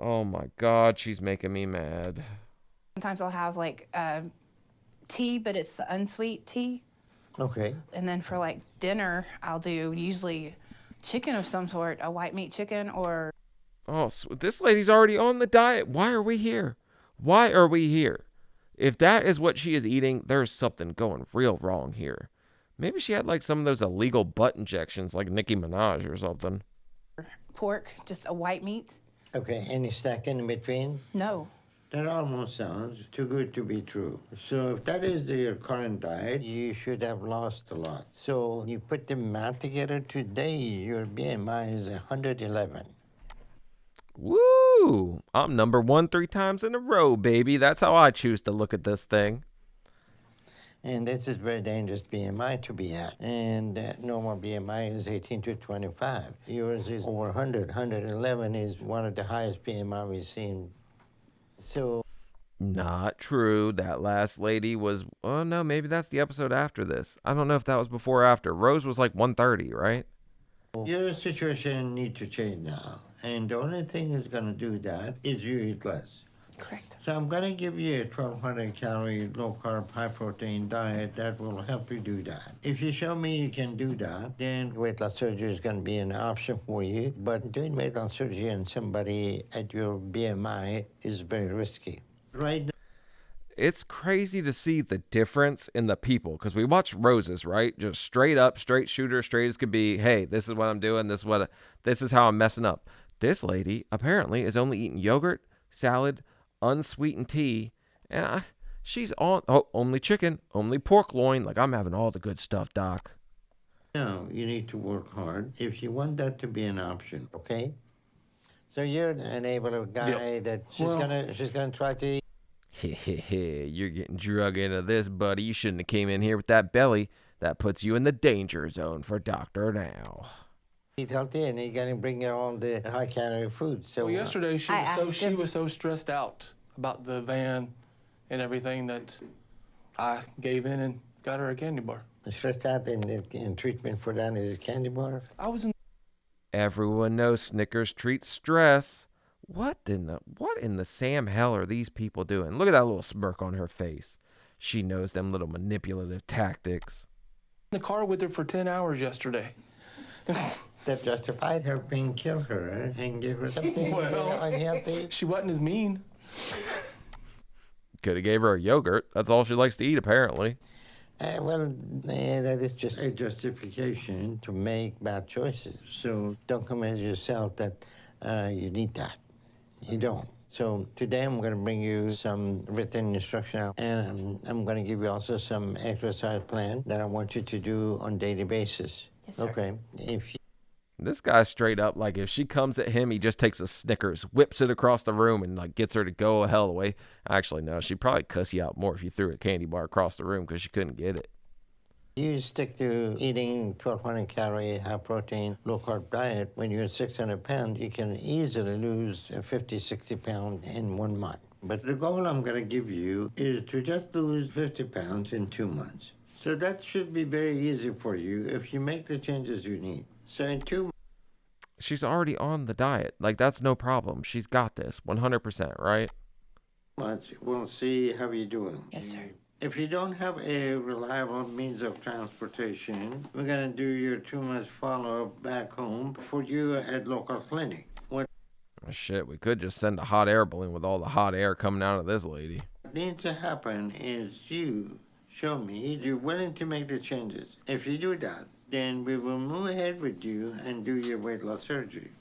Oh, my God. She's making me mad. Sometimes I'll have, like, tea, but it's the unsweet tea. Okay. And then for, like, dinner, I'll do usually chicken of some sort, a white meat chicken or... Oh, so this lady's already on the diet. Why are we here? Why are we here? If that is what she is eating, there's something going real wrong here. Maybe she had, like, some of those illegal butt injections like Nicki Minaj or something. Pork, just a white meat. Okay, any snack in between? No. That almost sounds too good to be true. So if that is your current diet, you should have lost a lot. So you put the math together today, your BMI is 111. Woo! I'm number 1 3 times in a row, baby. That's how I choose to look at this thing. And this is very dangerous BMI to be at. And normal BMI is 18 to 25. Yours is over 100. 111 is one of the highest BMI we've seen. So... Not true. That last lady was... Oh, no, maybe that's the episode after this. I don't know if that was before or after. Rose was like 130, right? Your situation needs to change now. And the only thing that's going to do that is you eat less. Correct. So I'm going to give you a 1,200 calorie, low carb, high protein diet that will help you do that. If you show me you can do that, then weight loss surgery is going to be an option for you. But doing weight loss surgery on somebody at your BMI is very risky. Right now, it's crazy to see the difference in the people because we watch Rose's, right? Just straight up, straight shooter, straight as could be. Hey, this is what I'm doing. This is how I'm messing up. This lady apparently is only eating yogurt, salad, unsweetened tea, And she's on, oh, only chicken, only pork loin. Like, I'm having all the good stuff, Doc. No, you need to work hard if you want that to be an option, okay? So you're an able guy that she's gonna try to eat. You're getting drug into this, buddy. You shouldn't have came in here with that belly. That puts you in the danger zone for Doctor now. Eat healthy, and you're gonna bring her all the high-calorie food. So Well, yesterday she was so stressed out about the van and everything that I gave in and got her a candy bar. Stressed out in treatment for that is candy bar. I was in. Everyone knows Snickers treats stress. What in the Sam hell are these people doing? Look at that little smirk on her face. She knows them little manipulative tactics. In the car with her for 10 hours yesterday. That justified helping kill her and give her something unhealthy. She wasn't as mean. Could have gave her a yogurt. That's all she likes to eat, apparently. That is just a justification to make bad choices. So don't convince yourself that you need that. You don't. So today I'm going to bring you some written instruction out, and I'm going to give you also some exercise plan that I want you to do on a daily basis. Yes, sir. Okay. This guy's straight up, like, if she comes at him, he just takes a Snickers, whips it across the room, and, like, gets her to go a hell away. Actually, no, she'd probably cuss you out more if you threw a candy bar across the room because she couldn't get it. You stick to eating 1,200 calorie, high protein, low carb diet. When you're 600 pounds, you can easily lose 50, 60 pounds in 1 month. But the goal I'm going to give you is to just lose 50 pounds in 2 months. So that should be very easy for you if you make the changes you need. So in 2 months. She's already on the diet. Like, that's no problem. She's got this 100%, right? We'll see how you're doing. Yes, sir. If you don't have a reliable means of transportation, we're going to do your 2 months follow-up back home for you at local clinic. What Shit, we could just send a hot air balloon with all the hot air coming out of this lady. needs to happen is you show me you're willing to make the changes. If you do that, then we will move ahead with you and do your weight loss surgery.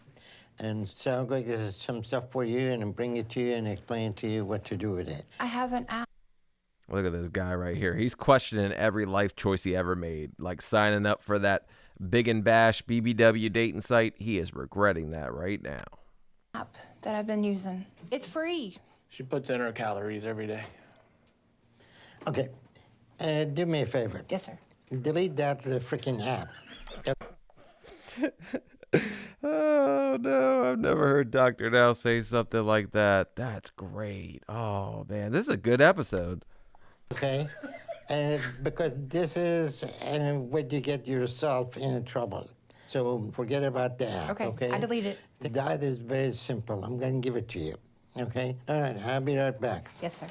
And so I'm going to get some stuff for you and bring it to you and explain to you what to do with it. I have an app. Look at this guy right here. He's questioning every life choice he ever made. Like signing up for that Big and Bash BBW dating site. He is regretting that right now. App that I've been using. It's free. She puts in her calories every day. Okay. Do me a favor. Yes, sir. Delete that freaking app. Oh, no. I've never heard Dr. Now say something like that. That's great. Oh, man. This is a good episode. Okay? Because this is when you get yourself in trouble. So forget about that. Okay, I delete it. The diet is very simple. I'm going to give it to you. Okay? All right, I'll be right back. Yes, sir.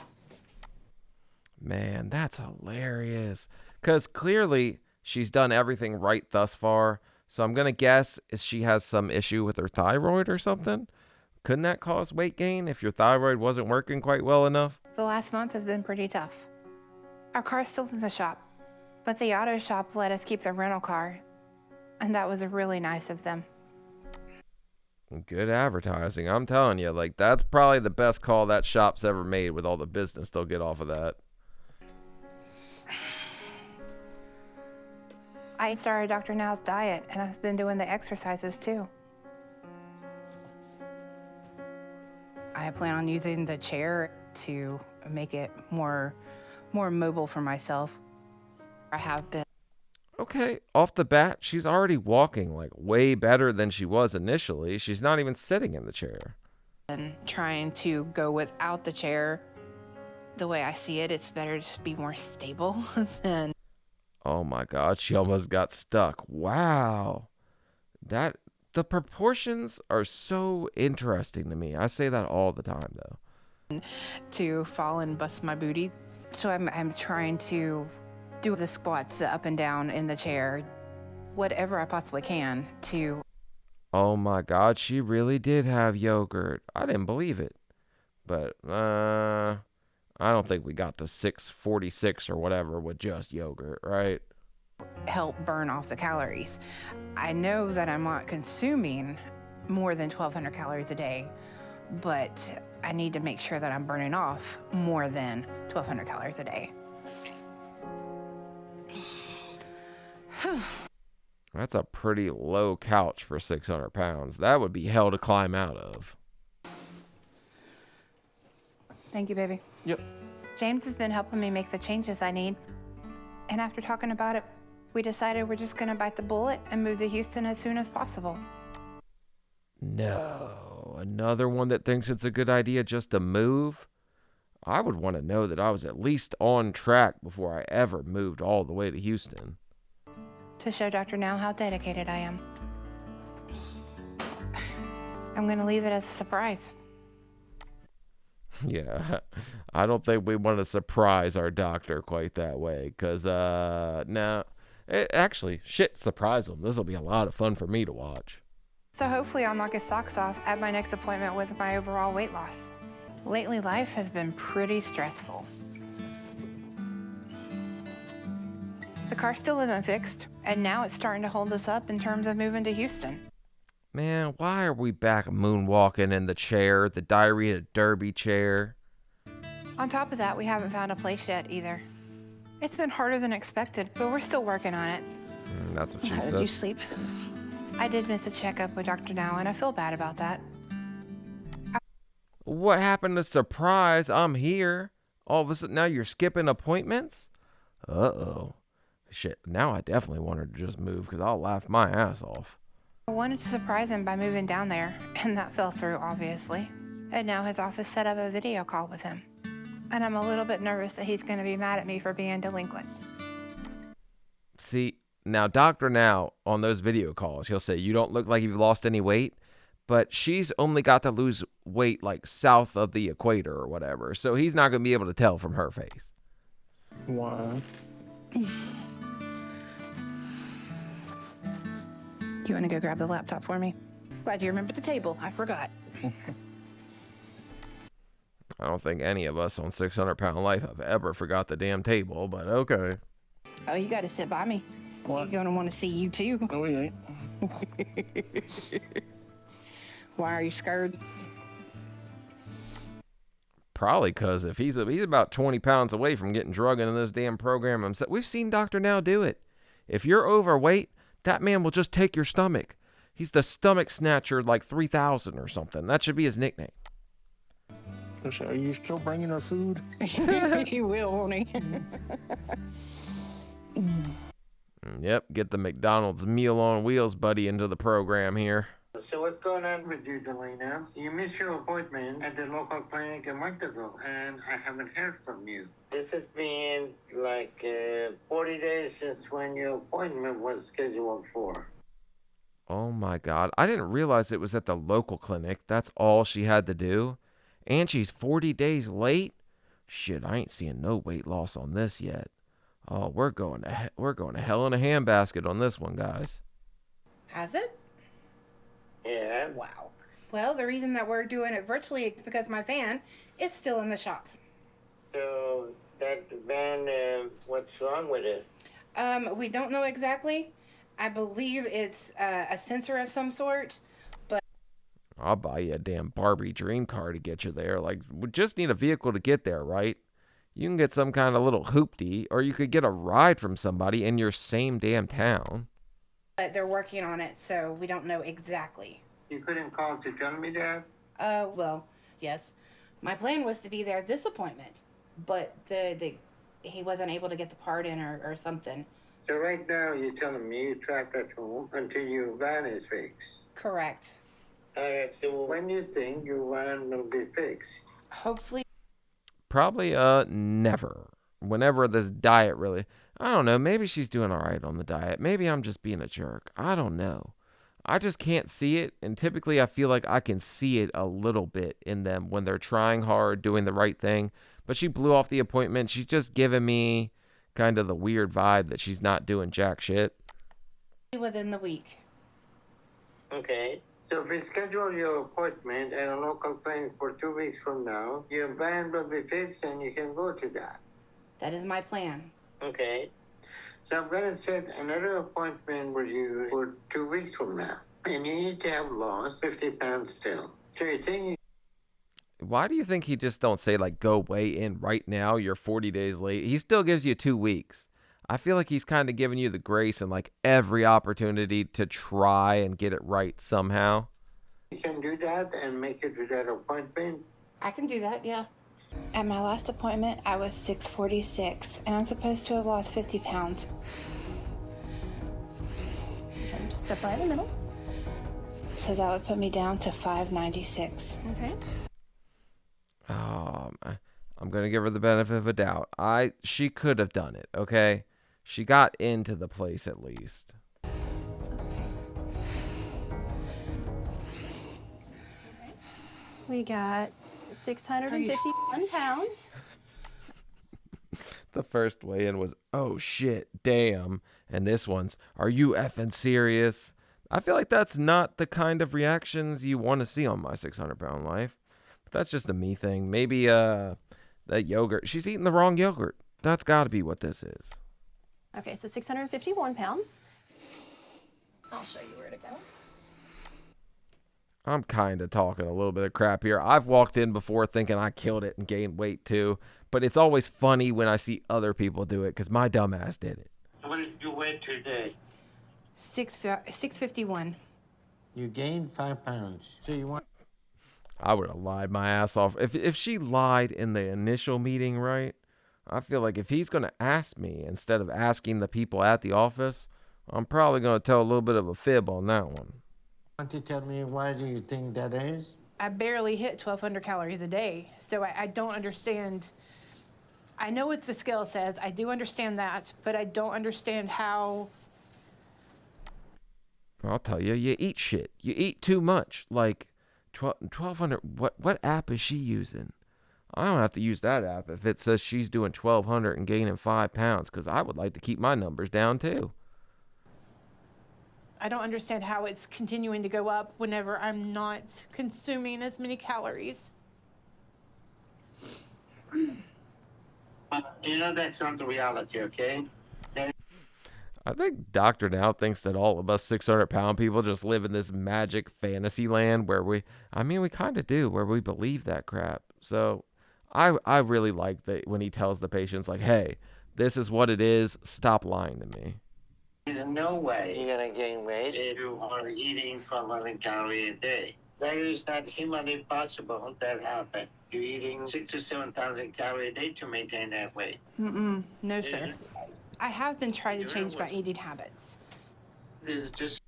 Man, that's hilarious. Because clearly she's done everything right thus far. So I'm going to guess she has some issue with her thyroid or something. Couldn't that cause weight gain if your thyroid wasn't working quite well enough? The last month has been pretty tough. Our car's still in the shop, but the auto shop let us keep the rental car, and that was really nice of them. Good advertising. I'm telling you, like, that's probably the best call that shop's ever made with all the business they'll get off of that. I started Dr. Now's diet, and I've been doing the exercises too. I plan on using the chair to make it more mobile for myself. I have been. Okay, off the bat, she's already walking like way better than she was initially. She's not even sitting in the chair. And trying to go without the chair. The way I see it, it's better to be more stable than. Oh my God, she almost got stuck. Wow. The proportions are so interesting to me. I say that all the time though. To fall and bust my booty. So I'm trying to do the squats, the up and down in the chair, whatever I possibly can to. Oh my God, she really did have yogurt. I didn't believe it. But I don't think we got to 646 or whatever with just yogurt, right? Help burn off the calories. I know that I'm not consuming more than 1,200 calories a day, but I need to make sure that I'm burning off more than 1,200 calories a day. That's a pretty low couch for 600 pounds. That would be hell to climb out of. Thank you, baby. Yep. James has been helping me make the changes I need. And after talking about it, we decided we're just gonna bite the bullet and move to Houston as soon as possible. No, another one that thinks it's a good idea just to move? I would want to know that I was at least on track before I ever moved all the way to Houston. To show Dr. Now how dedicated I am. I'm gonna leave it as a surprise. Yeah, I don't think we want to surprise our doctor quite that way, because, no, actually, shit, surprise him. This will be a lot of fun for me to watch. So hopefully I'll knock his socks off at my next appointment with my overall weight loss. Lately, life has been pretty stressful. The car still isn't fixed, and now it's starting to hold us up in terms of moving to Houston. Man, why are we back moonwalking in the chair, the diarrhea derby chair? On top of that, we haven't found a place yet either. It's been harder than expected, but we're still working on it. That's what she How said. did you sleep? I did miss a checkup with Dr. Now, and I feel bad about that. What happened to surprise? I'm here. All of a sudden, now you're skipping appointments? Uh-oh. Shit, now I definitely want her to just move, because I'll laugh my ass off. I wanted to surprise him by moving down there, and that fell through, obviously. And now his office set up a video call with him. And I'm a little bit nervous that he's going to be mad at me for being delinquent. See, now Dr. Now, on those video calls, he'll say, you don't look like you've lost any weight, but she's only got to lose weight like south of the equator or whatever, so he's not going to be able to tell from her face. Why? You want to go grab the laptop for me? Glad you remembered the table. I forgot. I don't think any of us on 600 Pound Life have ever forgot the damn table, but okay. Oh, you got to sit by me. What? You're going to want to see you, too. No, we ain't. Why are you scared? Probably because if he's about 20 pounds away from getting drugged into this damn program himself. We've seen Dr. Now do it. If you're overweight, that man will just take your stomach. He's the stomach snatcher like 3000 or something. That should be his nickname. Are you still bringing her food? He will, won't he? Yep, get the McDonald's meal on wheels buddy into the program here. So what's going on with you, Delana? You missed your appointment at the local clinic a month ago, and I haven't heard from you. This has been like 40 days since when your appointment was scheduled for. Oh my God, I didn't realize it was at the local clinic. That's all she had to do. And she's 40 days late? Shit, I ain't seeing no weight loss on this yet. Oh, we're going to hell in a handbasket on this one, guys. Has it? Yeah. Wow. Well, the reason that we're doing it virtually is because my van is still in the shop. So that van, what's wrong with it? We don't know exactly. I believe it's a sensor of some sort, but I'll buy you a damn Barbie dream car to get you there. Like, we just need a vehicle to get there, right? You can get some kind of little hoopty, or you could get a ride from somebody in your same damn town. but they're working on it, so we don't know exactly. You couldn't call to tell me that? Well, yes. My plan was to be there this appointment, but he wasn't able to get the part in or something. So right now you're telling me you're trapped at home until your van is fixed? Correct. Alright, so when you think your van will be fixed? Hopefully. Probably never. Whenever this diet really, I don't know, maybe she's doing all right on the diet. Maybe I'm just being a jerk. I don't know. I just can't see it, and typically I feel like I can see it a little bit in them when they're trying hard, doing the right thing. But she blew off the appointment. She's just giving me kind of the weird vibe that she's not doing jack shit. Within the week. Okay. So if we schedule your appointment at a local clinic for 2 weeks from now, your van will be fixed and you can go to that. That is my plan. Okay. So I'm going to set another appointment with you for 2 weeks from now. And you need to have lost 50 pounds still. So you think Why do you think he just don't say, like, go weigh in right now, you're 40 days late? He still gives you 2 weeks. I feel like he's kind of giving you the grace and, like, every opportunity to try and get it right somehow. You can do that and make it to that appointment. I can do that, yeah. At my last appointment, I was 646, and I'm supposed to have lost 50 pounds. Just step right in the middle. So that would put me down to 596. Okay. Oh, I'm going to give her the benefit of a doubt. She could have done it, okay? She got into the place at least. We got 651 pounds. The first weigh-in was, oh shit, damn. And this one's, are you effing serious? I feel like that's not the kind of reactions you want to see on My 600-Pound Life. But that's just a me thing. Maybe that yogurt. She's eating the wrong yogurt. That's got to be what this is. Okay, so 651 pounds. I'll show you where to go. I'm kind of talking a little bit of crap here. I've walked in before thinking I killed it and gained weight too. But it's always funny when I see other people do it because my dumbass did it. What did you weigh today? 651. You gained 5 pounds. So you want... I would have lied my ass off. If she lied in the initial meeting, right? I feel like if he's going to ask me instead of asking the people at the office, I'm probably going to tell a little bit of a fib on that one. Want to tell me why do you think that is? I barely hit 1,200 calories a day, so I don't understand. I know what the scale says. I do understand that, but I don't understand how. I'll tell you, you eat shit. You eat too much. Like 1,200. What app is she using? I don't have to use that app if it says she's doing 1,200 and gaining 5 pounds, because I would like to keep my numbers down too. I don't understand how it's continuing to go up whenever I'm not consuming as many calories. You know, that's not the reality, okay? I think Dr. Now thinks that all of us 600-pound people just live in this magic fantasy land where we kind of do, where we believe that crap. So I really like that when he tells the patients, like, hey, this is what it is. Stop lying to me. There's no way you're going to gain weight if you are eating 1,200 calories a day. That is not humanly possible that happen. You're eating 6,000 to 7,000 calories a day to maintain that weight. No, sir. I have been trying to change my eating habits. This is just...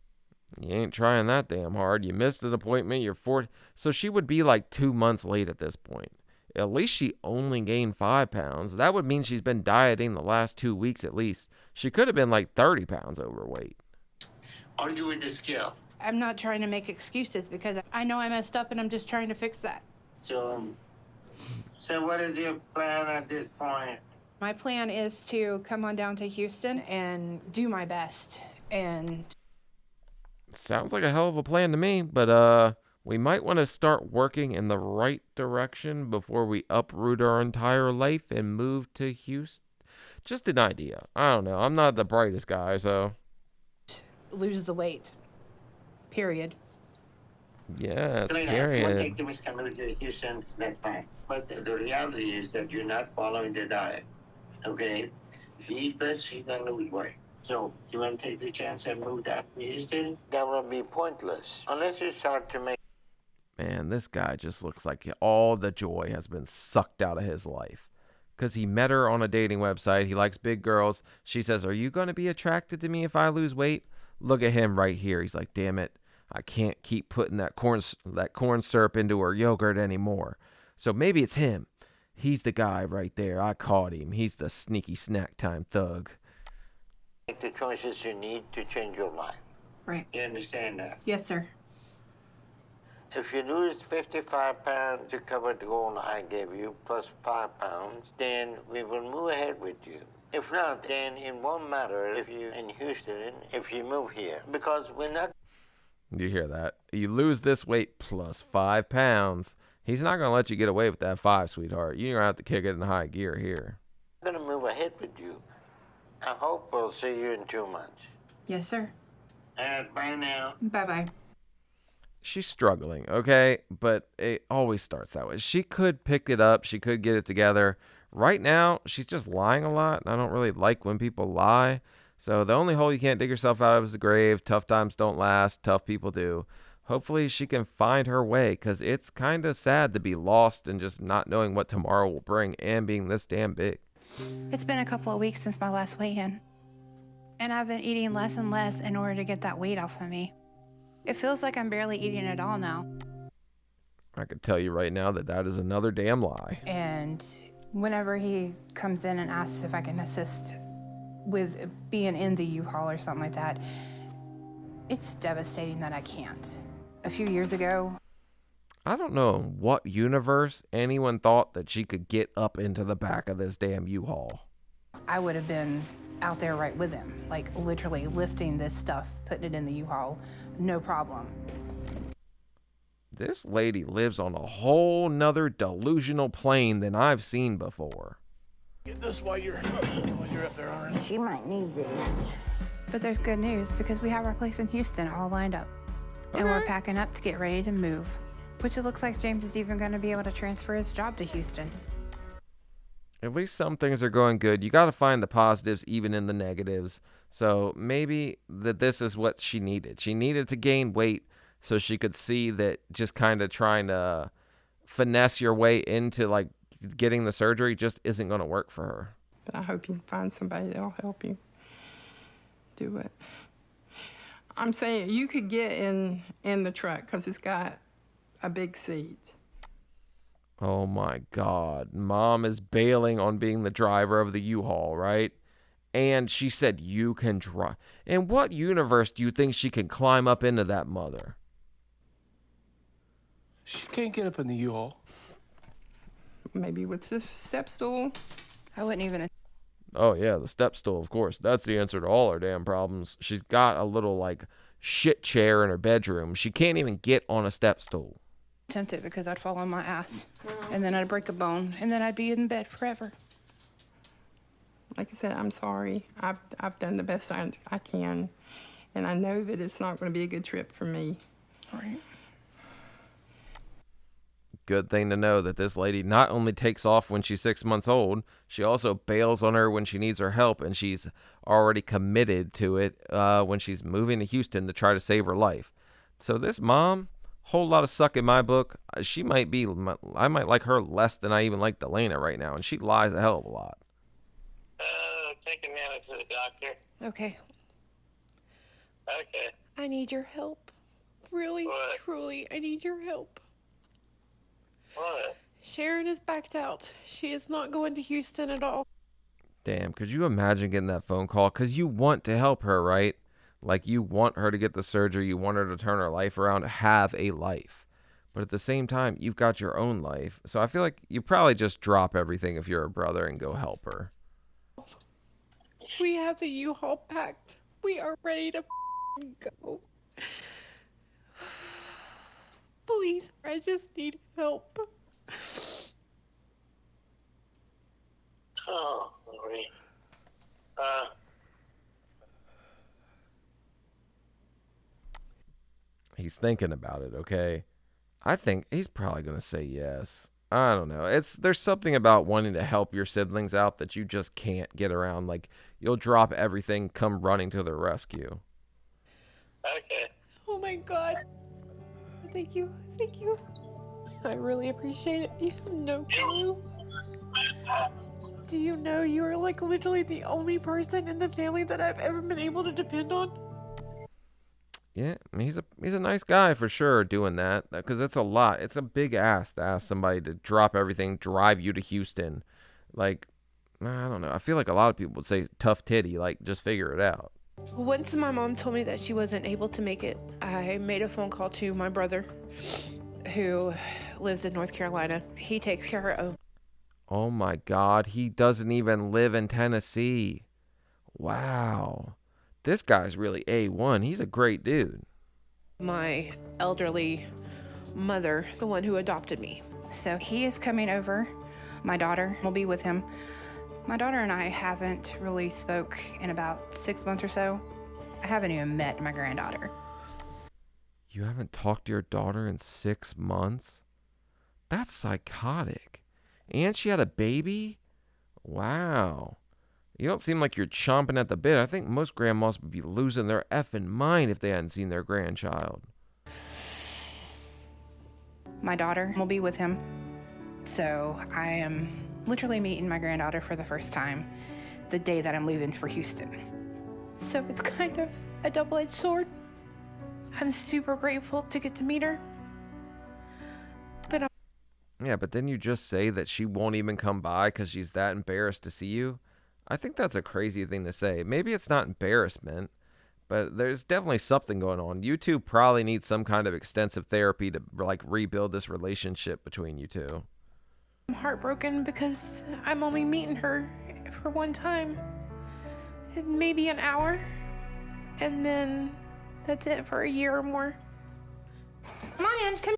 You ain't trying that damn hard. You missed an appointment. You're 40. So she would be like 2 months late at this point. At least she only gained 5 pounds. That would mean she's been dieting the last 2 weeks at least. She could have been like 30 pounds overweight. Argue with the scale. I'm not trying to make excuses because I know I messed up and I'm just trying to fix that. So what is your plan at this point? My plan is to come on down to Houston and do my best. And sounds like a hell of a plan to me, but we might want to start working in the right direction before we uproot our entire life and move to Houston. Just an idea. I don't know. I'm not the brightest guy, so. Lose the weight. Period. Yes, If you want to period. take the risk and move to Houston, that's fine. But the reality is that you're not following the diet, okay? If you eat less, you're going to lose weight. So you want to take the chance and move that to Houston? That will be pointless. Unless you start to make... Man, this guy just looks like all the joy has been sucked out of his life. Because he met her on a dating website. He likes big girls. She says, are you going to be attracted to me if I lose weight? Look at him right here. He's like, damn it. I can't keep putting that corn syrup into her yogurt anymore. So maybe it's him. He's the guy right there. I caught him. He's the sneaky snack time thug. Make the choices you need to change your life. Right. You understand that? Yes, sir. If you lose 55 pounds to cover the goal I gave you, plus 5 pounds, then we will move ahead with you. If not, then it won't matter if you're in Houston, if you move here, because we're not... You hear that? You lose this weight plus 5 pounds. He's not going to let you get away with that 5, sweetheart. You're going to have to kick it in high gear here. I'm going to move ahead with you. I hope we'll see you in 2 months. Yes, sir. Bye now. Bye-bye. she's struggling, okay? But it always starts that way. She could pick it up. She could get it together. Right now, she's just lying a lot. And I don't really like when people lie. So the only hole you can't dig yourself out of is the grave. Tough times don't last. Tough people do. Hopefully she can find her way, because it's kind of sad to be lost and just not knowing what tomorrow will bring and being this damn big. It's been a couple of weeks since my last weigh-in, and I've been eating less and less in order to get that weight off of me. It feels like I'm barely eating at all now. I could tell you right now that that is another damn lie. And whenever he comes in and asks if I can assist with being in the U-Haul or something like that, it's devastating that I can't. A few years ago, I don't know in what universe anyone thought that she could get up into the back of this damn U-Haul. I would have been out there right with him, like literally lifting this stuff, putting it in the U-Haul, no problem. This lady lives on a whole nother delusional plane than I've seen before. Get this while you're up there, Aaron. She might need these. But there's good news, because we have our place in Houston all lined up. And we're packing up to get ready to move, which it looks like James is even going to be able to transfer his job to Houston. At least some things are going good. You got to find the positives even in the negatives. So maybe that this is what she needed. She needed to gain weight so she could see that just kind of trying to finesse your way into like getting the surgery just isn't going to work for her. But I hope you find somebody that'll help you do it. I'm saying you could get in the truck because it's got a big seat. Oh my God. Mom is bailing on being the driver of the U-Haul, right? And she said you can drive. In what universe do you think she can climb up into that mother? She can't get up in the U-Haul. Maybe with the step stool. I wouldn't even... Oh yeah, the step stool, of course. That's the answer to all her damn problems. She's got a little like shit chair in her bedroom. She can't even get on a step stool. attempt it because I'd fall on my ass. And then I'd break a bone, and then I'd be in bed forever. Like I said, I'm sorry. I've done the best I can, and I know that it's not going to be a good trip for me. Right. Good thing to know that this lady not only takes off when she's 6 months old, she also bails on her when she needs her help, and she's already committed to it when she's moving to Houston to try to save her life. So this mom, whole lot of suck in my book. She might be, I might like her less than I even like Delana right now, and she lies a hell of a lot. Take a minute to the doctor. Okay. Okay. I need your help. Really, What? truly, I need your help. What? Sharon is backed out. She is not going to Houston at all. Damn, could you imagine getting that phone call? Because you want to help her, right? Like, you want her to get the surgery. You want her to turn her life around, have a life. But at the same time, you've got your own life. So I feel like you probably just drop everything if you're a brother and go help her. We have the U-Haul packed. We are ready to go. Please, I just need help. Oh, Lordy. He's thinking about it, okay? I think he's probably going to say yes. I don't know. There's something about wanting to help your siblings out that you just can't get around. Like, you'll drop everything, come running to their rescue. Okay. Oh my God. Thank you. Thank you. I really appreciate it. You have no clue. Do you know you are like literally the only person in the family that I've ever been able to depend on? Yeah, he's a nice guy for sure doing that, because it's a lot. It's a big ask to ask somebody to drop everything, drive you to Houston. Like, I don't know. I feel like a lot of people would say tough titty, like just figure it out. Once my mom told me that she wasn't able to make it, I made a phone call to my brother who lives in North Carolina. He takes care of... Oh my God, he doesn't even live in Tennessee. Wow. This guy's really A1. He's a great dude. my elderly mother, the one who adopted me. So he is coming over. My daughter will be with him. My daughter and I haven't really spoke in about 6 months or so. I haven't even met my granddaughter. You haven't talked to your daughter in 6 months? That's psychotic. And she had a baby? Wow. You don't seem like you're chomping at the bit. I think most grandmas would be losing their effing mind if they hadn't seen their grandchild. My daughter will be with him. So I am literally meeting my granddaughter for the first time the day that I'm leaving for Houston. So it's kind of a double-edged sword. I'm super grateful to get to meet her. But Yeah, but then you just say that she won't even come by because she's that embarrassed to see you. I think that's a crazy thing to say. Maybe it's not embarrassment, but there's definitely something going on. You two probably need some kind of extensive therapy to like rebuild this relationship between you two. I'm heartbroken because I'm only meeting her for one time. Maybe an hour. And then that's it for a year or more. come on in, come.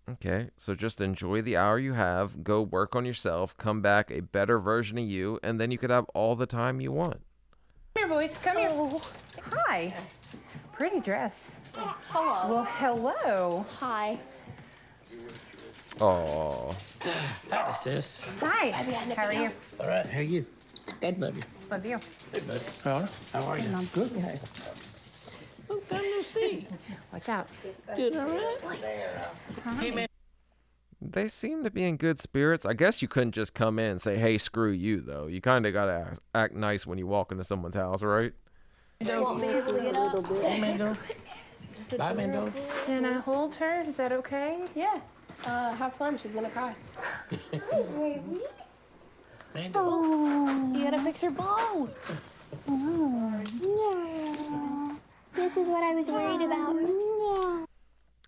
Okay, so just enjoy the hour you have, go work on yourself, come back a better version of you, and then you could have all the time you want. Come here, boys, come here. Hi. Pretty dress. Hello. Well, hello. Hi. Oh, Hi, sis. Hi. How are you? All right, how are you? Good. Love you. Love you. Hey, bud. How are you? I'm good. Long time no see. Watch out. Doing all right? Hey, man. they seem to be in good spirits. I guess you couldn't just come in and say, hey, screw you, though. You kind of got to act nice when you walk into someone's house, right? Want me to get up? Hey, Mando. Bye, Mando. Can I hold her? Is that okay? Yeah. Have fun. She's gonna cry. Mando. You gotta fix her bow. This is what I was worried about.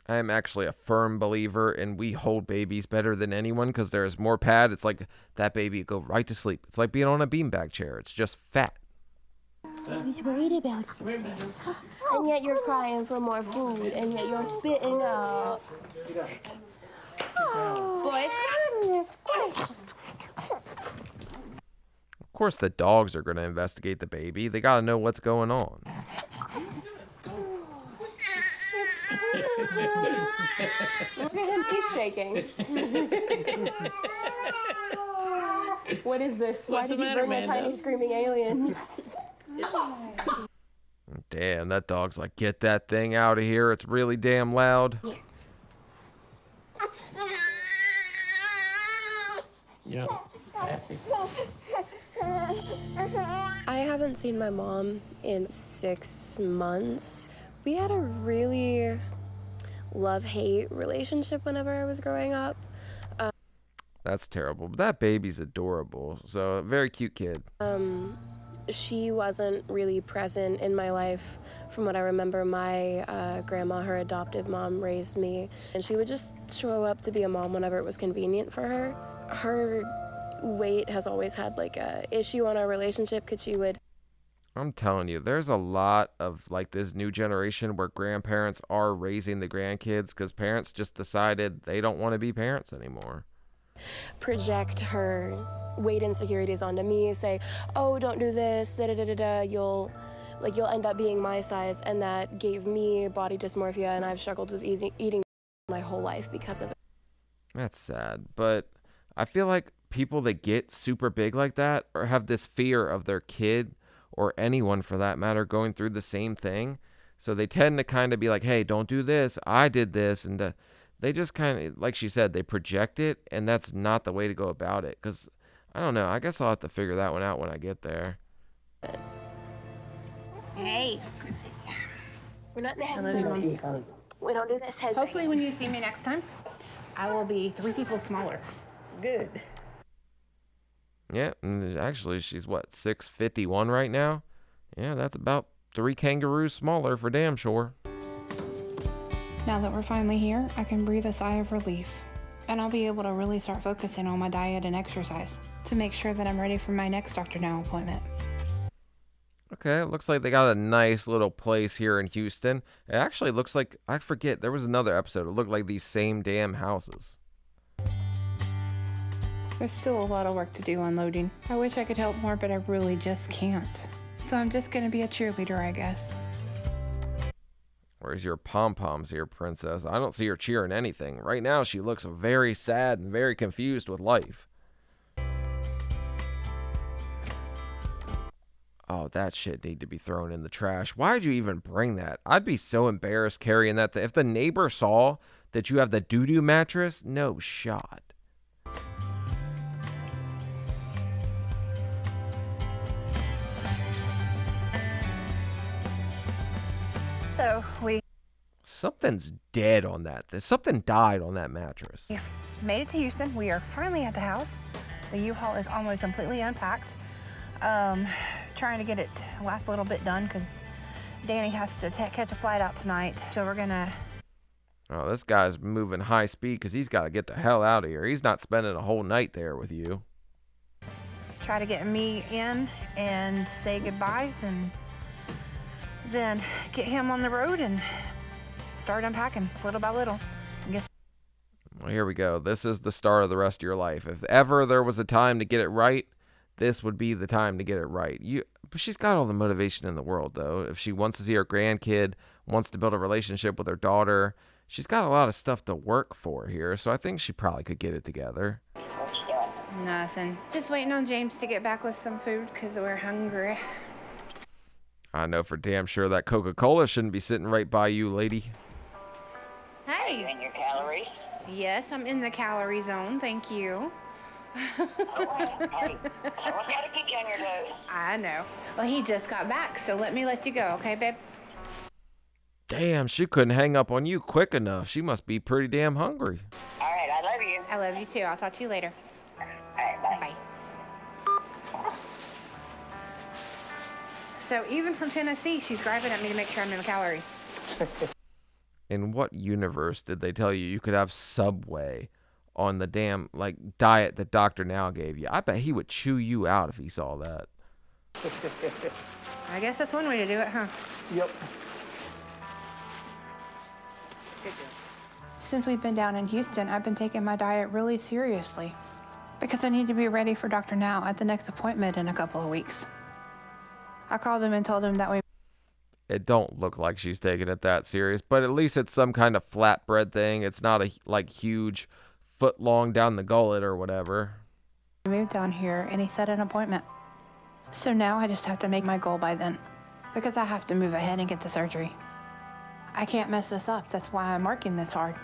I am actually a firm believer in we hold babies better than anyone because there's more pad. It's like that baby go right to sleep. It's like being on a beanbag chair. It's just fat. I was worried about it. And yet you're crying for more food, and yet you're spitting up. Boys. Of course, the dogs are going to investigate the baby. They got to know what's going on. Look at him. He's shaking. What is this? Why What's did the you matter, bring a Mando? tiny screaming alien? Damn, that dog's like, get that thing out of here. It's really damn loud. Yeah. Sassy. I haven't seen my mom in 6 months. We had a really love-hate relationship whenever I was growing up. That's terrible. But that baby's adorable. So, a very cute kid. She wasn't really present in my life. From what I remember, my grandma, her adoptive mom, raised me, and she would just show up to be a mom whenever it was convenient for her. Her weight has always had like a issue on our relationship because she would. I'm telling you, there's a lot of like this new generation where grandparents are raising the grandkids because parents just decided they don't want to be parents anymore. Project her weight insecurities onto me, say, oh, don't do this, da-da-da-da-da, you'll end up being my size, and that gave me body dysmorphia, and I've struggled with eating my whole life because of it. That's sad, but I feel like people that get super big like that or have this fear of their kid or anyone for that matter going through the same thing, so they tend to kind of be like, hey, don't do this, I did this, and they just kind of, like she said, they project it, and that's not the way to go about it, because I don't know. I guess I'll have to figure that one out when I get there. Hey. We're not I love you, Mom. We don't do this head Hopefully when you see me next time, I will be 3 people smaller. Good. Yeah, and actually, she's what, 6'51" right now? Yeah, that's about 3 kangaroos smaller for damn sure. Now that we're finally here, I can breathe a sigh of relief. And I'll be able to really start focusing on my diet and exercise to make sure that I'm ready for my next Dr. Now appointment. Okay, it looks like they got a nice little place here in Houston. It actually looks like, I forget, there was another episode. It looked like these same damn houses. There's still a lot of work to do unloading. I wish I could help more, but I really just can't. So I'm just gonna be a cheerleader, I guess. Where's your pom-poms here, princess? I don't see her cheering anything. Right now, she looks very sad and very confused with life. Oh, that shit need to be thrown in the trash. Why'd you even bring that? I'd be so embarrassed carrying that. If the neighbor saw that you have the doo-doo mattress, no shot. So Something's dead on that. Something died on that mattress. we made it to Houston. We are finally at the house. The U-Haul is almost completely unpacked. Trying to get it last little bit done because Danny has to catch a flight out tonight. So we're gonna. Oh, this guy's moving high speed because he's got to get the hell out of here. He's not spending a whole night there with you. Try to get me in and say goodbyes and then get him on the road and start unpacking little by little. Well, here we go. This is the start of the rest of your life. If ever there was a time to get it right, this would be the time to get it right. But she's got all the motivation in the world, though. If she wants to see her grandkid, wants to build a relationship with her daughter, she's got a lot of stuff to work for here, so I think she probably could get it together. Nothing. Just waiting on James to get back with some food because we're hungry. I know for damn sure that Coca-Cola shouldn't be sitting right by you, lady. Hey. Are you in your calories? Yes, I'm in the calorie zone. Thank you. Hey, someone's got to keep you on your toes. I know. Well, he just got back, so let me let you go, okay, babe? Damn, she couldn't hang up on you quick enough. She must be pretty damn hungry. All right, I love you. I love you too. I'll talk to you later. All right, bye. Bye. So even from Tennessee, she's driving at me to make sure I'm in the calorie. In what universe did they tell you could have Subway on the damn diet that Dr. Now gave you? I bet he would chew you out if he saw that. I guess that's one way to do it, huh? Yep. Good deal. Since we've been down in Houston, I've been taking my diet really seriously because I need to be ready for Dr. Now at the next appointment in a couple of weeks. I called him and told him that we... It don't look like she's taking it that serious, but at least it's some kind of flatbread thing. It's not a huge foot long down the gullet or whatever. We moved down here and he set an appointment. So now I just have to make my goal by then because I have to move ahead and get the surgery. I can't mess this up. That's why I'm working this hard.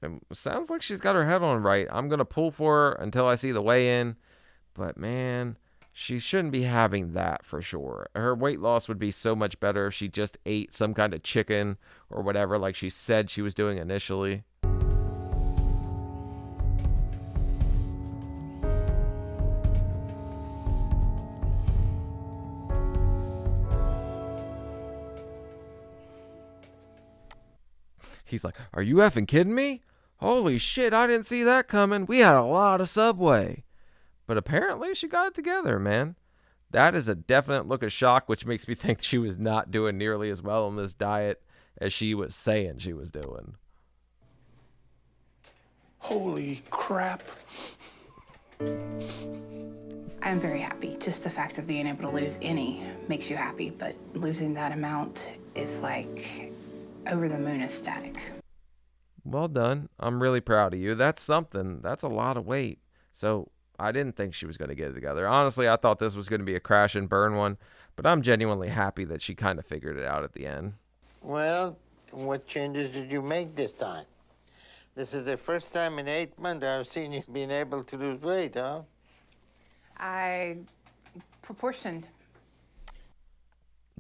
It sounds like she's got her head on right. I'm going to pull for her until I see the weigh-in. But, man, she shouldn't be having that for sure. Her weight loss would be so much better if she just ate some kind of chicken or whatever like she said she was doing initially. He's like, are you effing kidding me? Holy shit, I didn't see that coming. We had a lot of Subway. But apparently she got it together, man. That is a definite look of shock, which makes me think she was not doing nearly as well on this diet as she was saying she was doing. Holy crap. I'm very happy. Just the fact of being able to lose any makes you happy, but losing that amount is like over the moon ecstatic. Well done. I'm really proud of you. That's something. That's a lot of weight. So I didn't think she was going to get it together. Honestly, I thought this was going to be a crash and burn one, but I'm genuinely happy that she kind of figured it out at the end. Well, what changes did you make this time? This is the first time in 8 months I've seen you being able to lose weight, huh? I proportioned.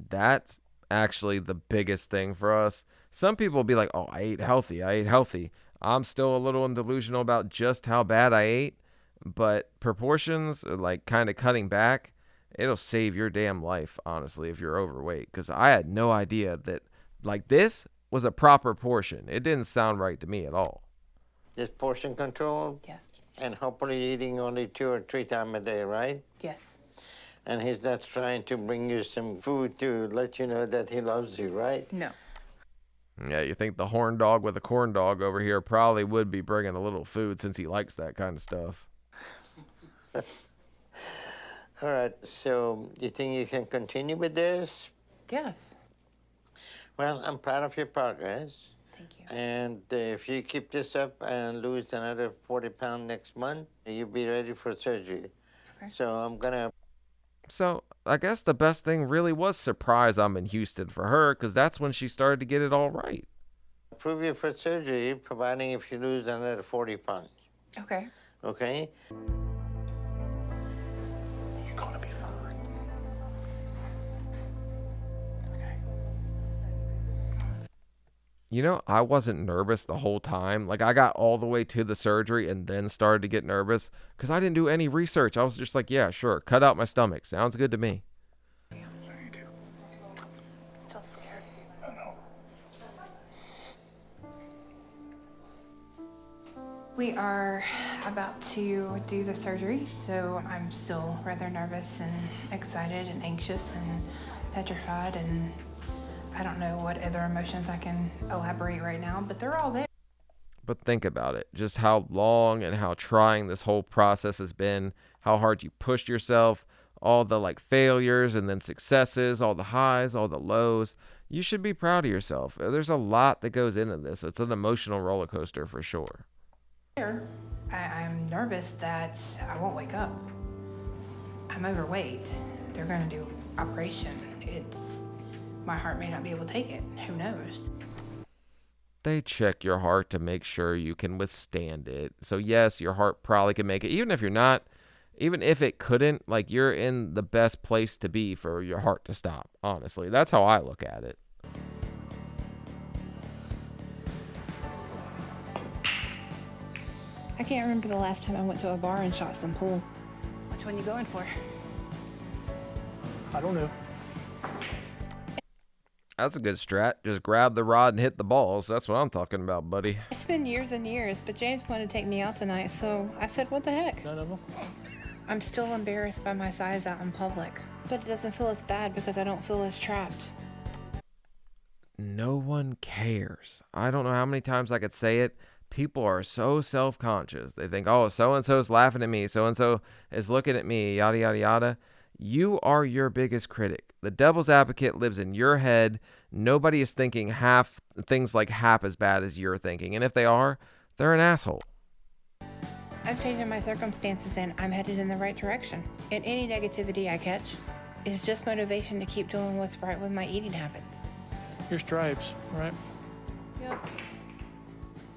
That's actually the biggest thing for us. Some people will be like, oh, I ate healthy. I'm still a little delusional about just how bad I ate, but proportions, like kind of cutting back, it'll save your damn life, honestly, if you're overweight. Because I had no idea that, this was a proper portion. It didn't sound right to me at all. Just portion control? Yeah. And hopefully eating only 2 or 3 times a day, right? Yes. And he's not trying to bring you some food to let you know that he loves you, right? No. Yeah, you think the horn dog with a corn dog over here probably would be bringing a little food since he likes that kind of stuff. All right, so you think you can continue with this? Yes. Well, I'm proud of your progress. Thank you. And if you keep this up and lose another 40 pounds next month, you'll be ready for surgery. Okay. So I'm gonna. So I guess the best thing really was surprise I'm in Houston for her, because that's when she started to get it all right. Approve you for surgery, providing if you lose another 40 pounds. Okay. Okay? You're gonna be fine. You know, I wasn't nervous the whole time. Like, I got all the way to the surgery and then started to get nervous because I didn't do any research. I was just like, yeah, sure, cut out my stomach. Sounds good to me. Still scared. I know. We are about to do the surgery, so I'm still rather nervous and excited and anxious and petrified, and I don't know what other emotions I can elaborate right now, but they're all there. But think about it, just how long and how trying this whole process has been, how hard you pushed yourself, all the like failures and then successes, all the highs, all the lows. You should be proud of yourself. There's a lot that goes into this. It's an emotional roller coaster for sure. I'm nervous that I won't wake up. I'm overweight. They're going to do operation. My heart may not be able to take it. Who knows? They check your heart to make sure you can withstand it. So yes, your heart probably can make it. Even if you're not, even if it couldn't, like, you're in the best place to be for your heart to stop. Honestly, that's how I look at it. I can't remember the last time I went to a bar and shot some pool. Which one you going for? I don't know. That's a good strat. Just grab the rod and hit the balls. That's what I'm talking about, buddy. It's been years and years, but James wanted to take me out tonight, so I said, what the heck? None of them. I'm still embarrassed by my size out in public, but it doesn't feel as bad because I don't feel as trapped. No one cares. I don't know how many times I could say it. People are so self-conscious. They think, oh, so-and-so's laughing at me. So-and-so is looking at me, yada, yada, yada. You are your biggest critic. The devil's advocate lives in your head. Nobody is thinking things like half as bad as you're thinking. And if they are, they're an asshole. I'm changing my circumstances and I'm headed in the right direction. And any negativity I catch is just motivation to keep doing what's right with my eating habits. Your stripes, right? Yep.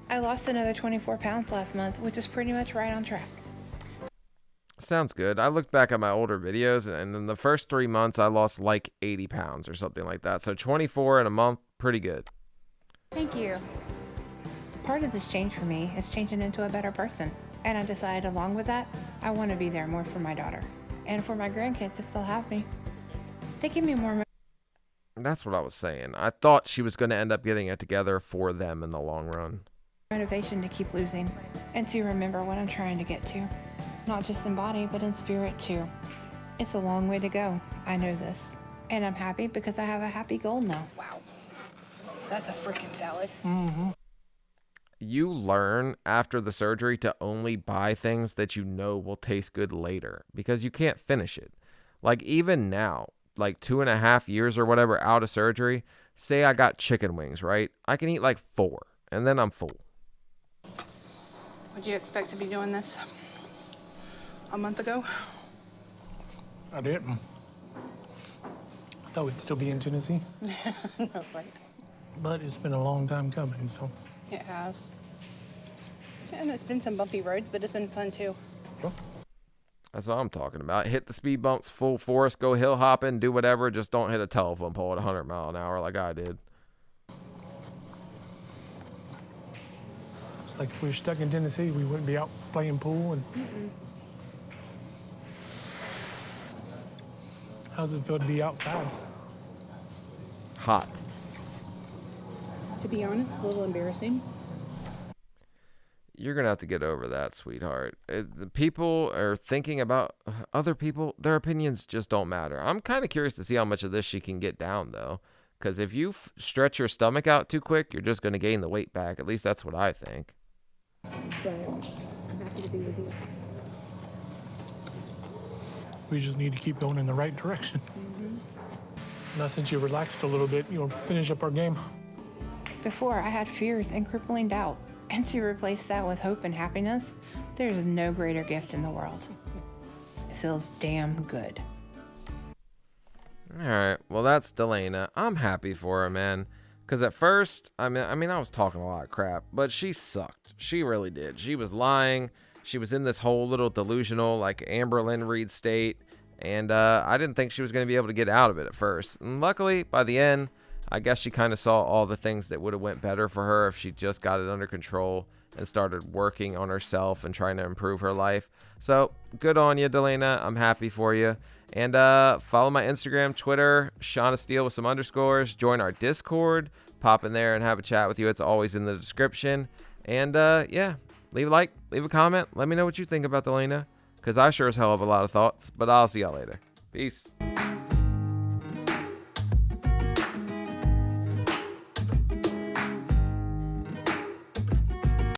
I lost another 24 pounds last month, which is pretty much right on track. Sounds good. I looked back at my older videos, and in the first 3 months, I lost like 80 pounds or something like that. So 24 in a month, pretty good. Thank you. Part of this change for me is changing into a better person. And I decided along with that, I want to be there more for my daughter. And for my grandkids, if they'll have me. They give me more. That's what I was saying. I thought she was going to end up getting it together for them in the long run. Motivation to keep losing and to remember what I'm trying to get to. Not just in body, but in spirit too. It's a long way to go. I know this. And I'm happy because I have a happy goal now. Wow. That's a freaking salad. Mm-hmm. You learn after the surgery to only buy things that you know will taste good later because you can't finish it. Like even now, like 2.5 years or whatever out of surgery, say I got chicken wings, right? I can eat like 4 and then I'm full. Would you expect to be doing this a month ago? I didn't. I thought we'd still be in Tennessee. No, right. But it's been a long time coming, so. It has. And it's been some bumpy roads, but it's been fun too. Sure. That's what I'm talking about. Hit the speed bumps full force, go hill hopping, do whatever. Just don't hit a telephone pole at 100 miles an hour like I did. It's like if we were stuck in Tennessee, we wouldn't be out playing pool. And how's it feel to be outside? Hot. To be honest, a little embarrassing. You're going to have to get over that, sweetheart. The people are thinking about other people. Their opinions just don't matter. I'm kind of curious to see how much of this she can get down, though. Because if you stretch your stomach out too quick, you're just going to gain the weight back. At least that's what I think. But I'm happy to be with you. We just need to keep going in the right direction. Now, since you relaxed a little bit, you'll finish up our game. Before, I had fears and crippling doubt. And to replace that with hope and happiness, there is no greater gift in the world. It feels damn good. All right, well, that's Delana. I'm happy for her, man. Because at first, I mean, I was talking a lot of crap, but she sucked. She really did. She was lying. She was in this whole little delusional, like Amber Lynn Reed state. And I didn't think she was going to be able to get out of it at first. And luckily, by the end, I guess she kind of saw all the things that would have went better for her if she just got it under control and started working on herself and trying to improve her life. So good on you, Delana. I'm happy for you. And follow my Instagram, Twitter, Seanofsteelyt with some underscores. Join our Discord. Pop in there and have a chat with you. It's always in the description. And yeah, leave a like, leave a comment. Let me know what you think about Delana, because I sure as hell have a lot of thoughts. But I'll see y'all later. Peace.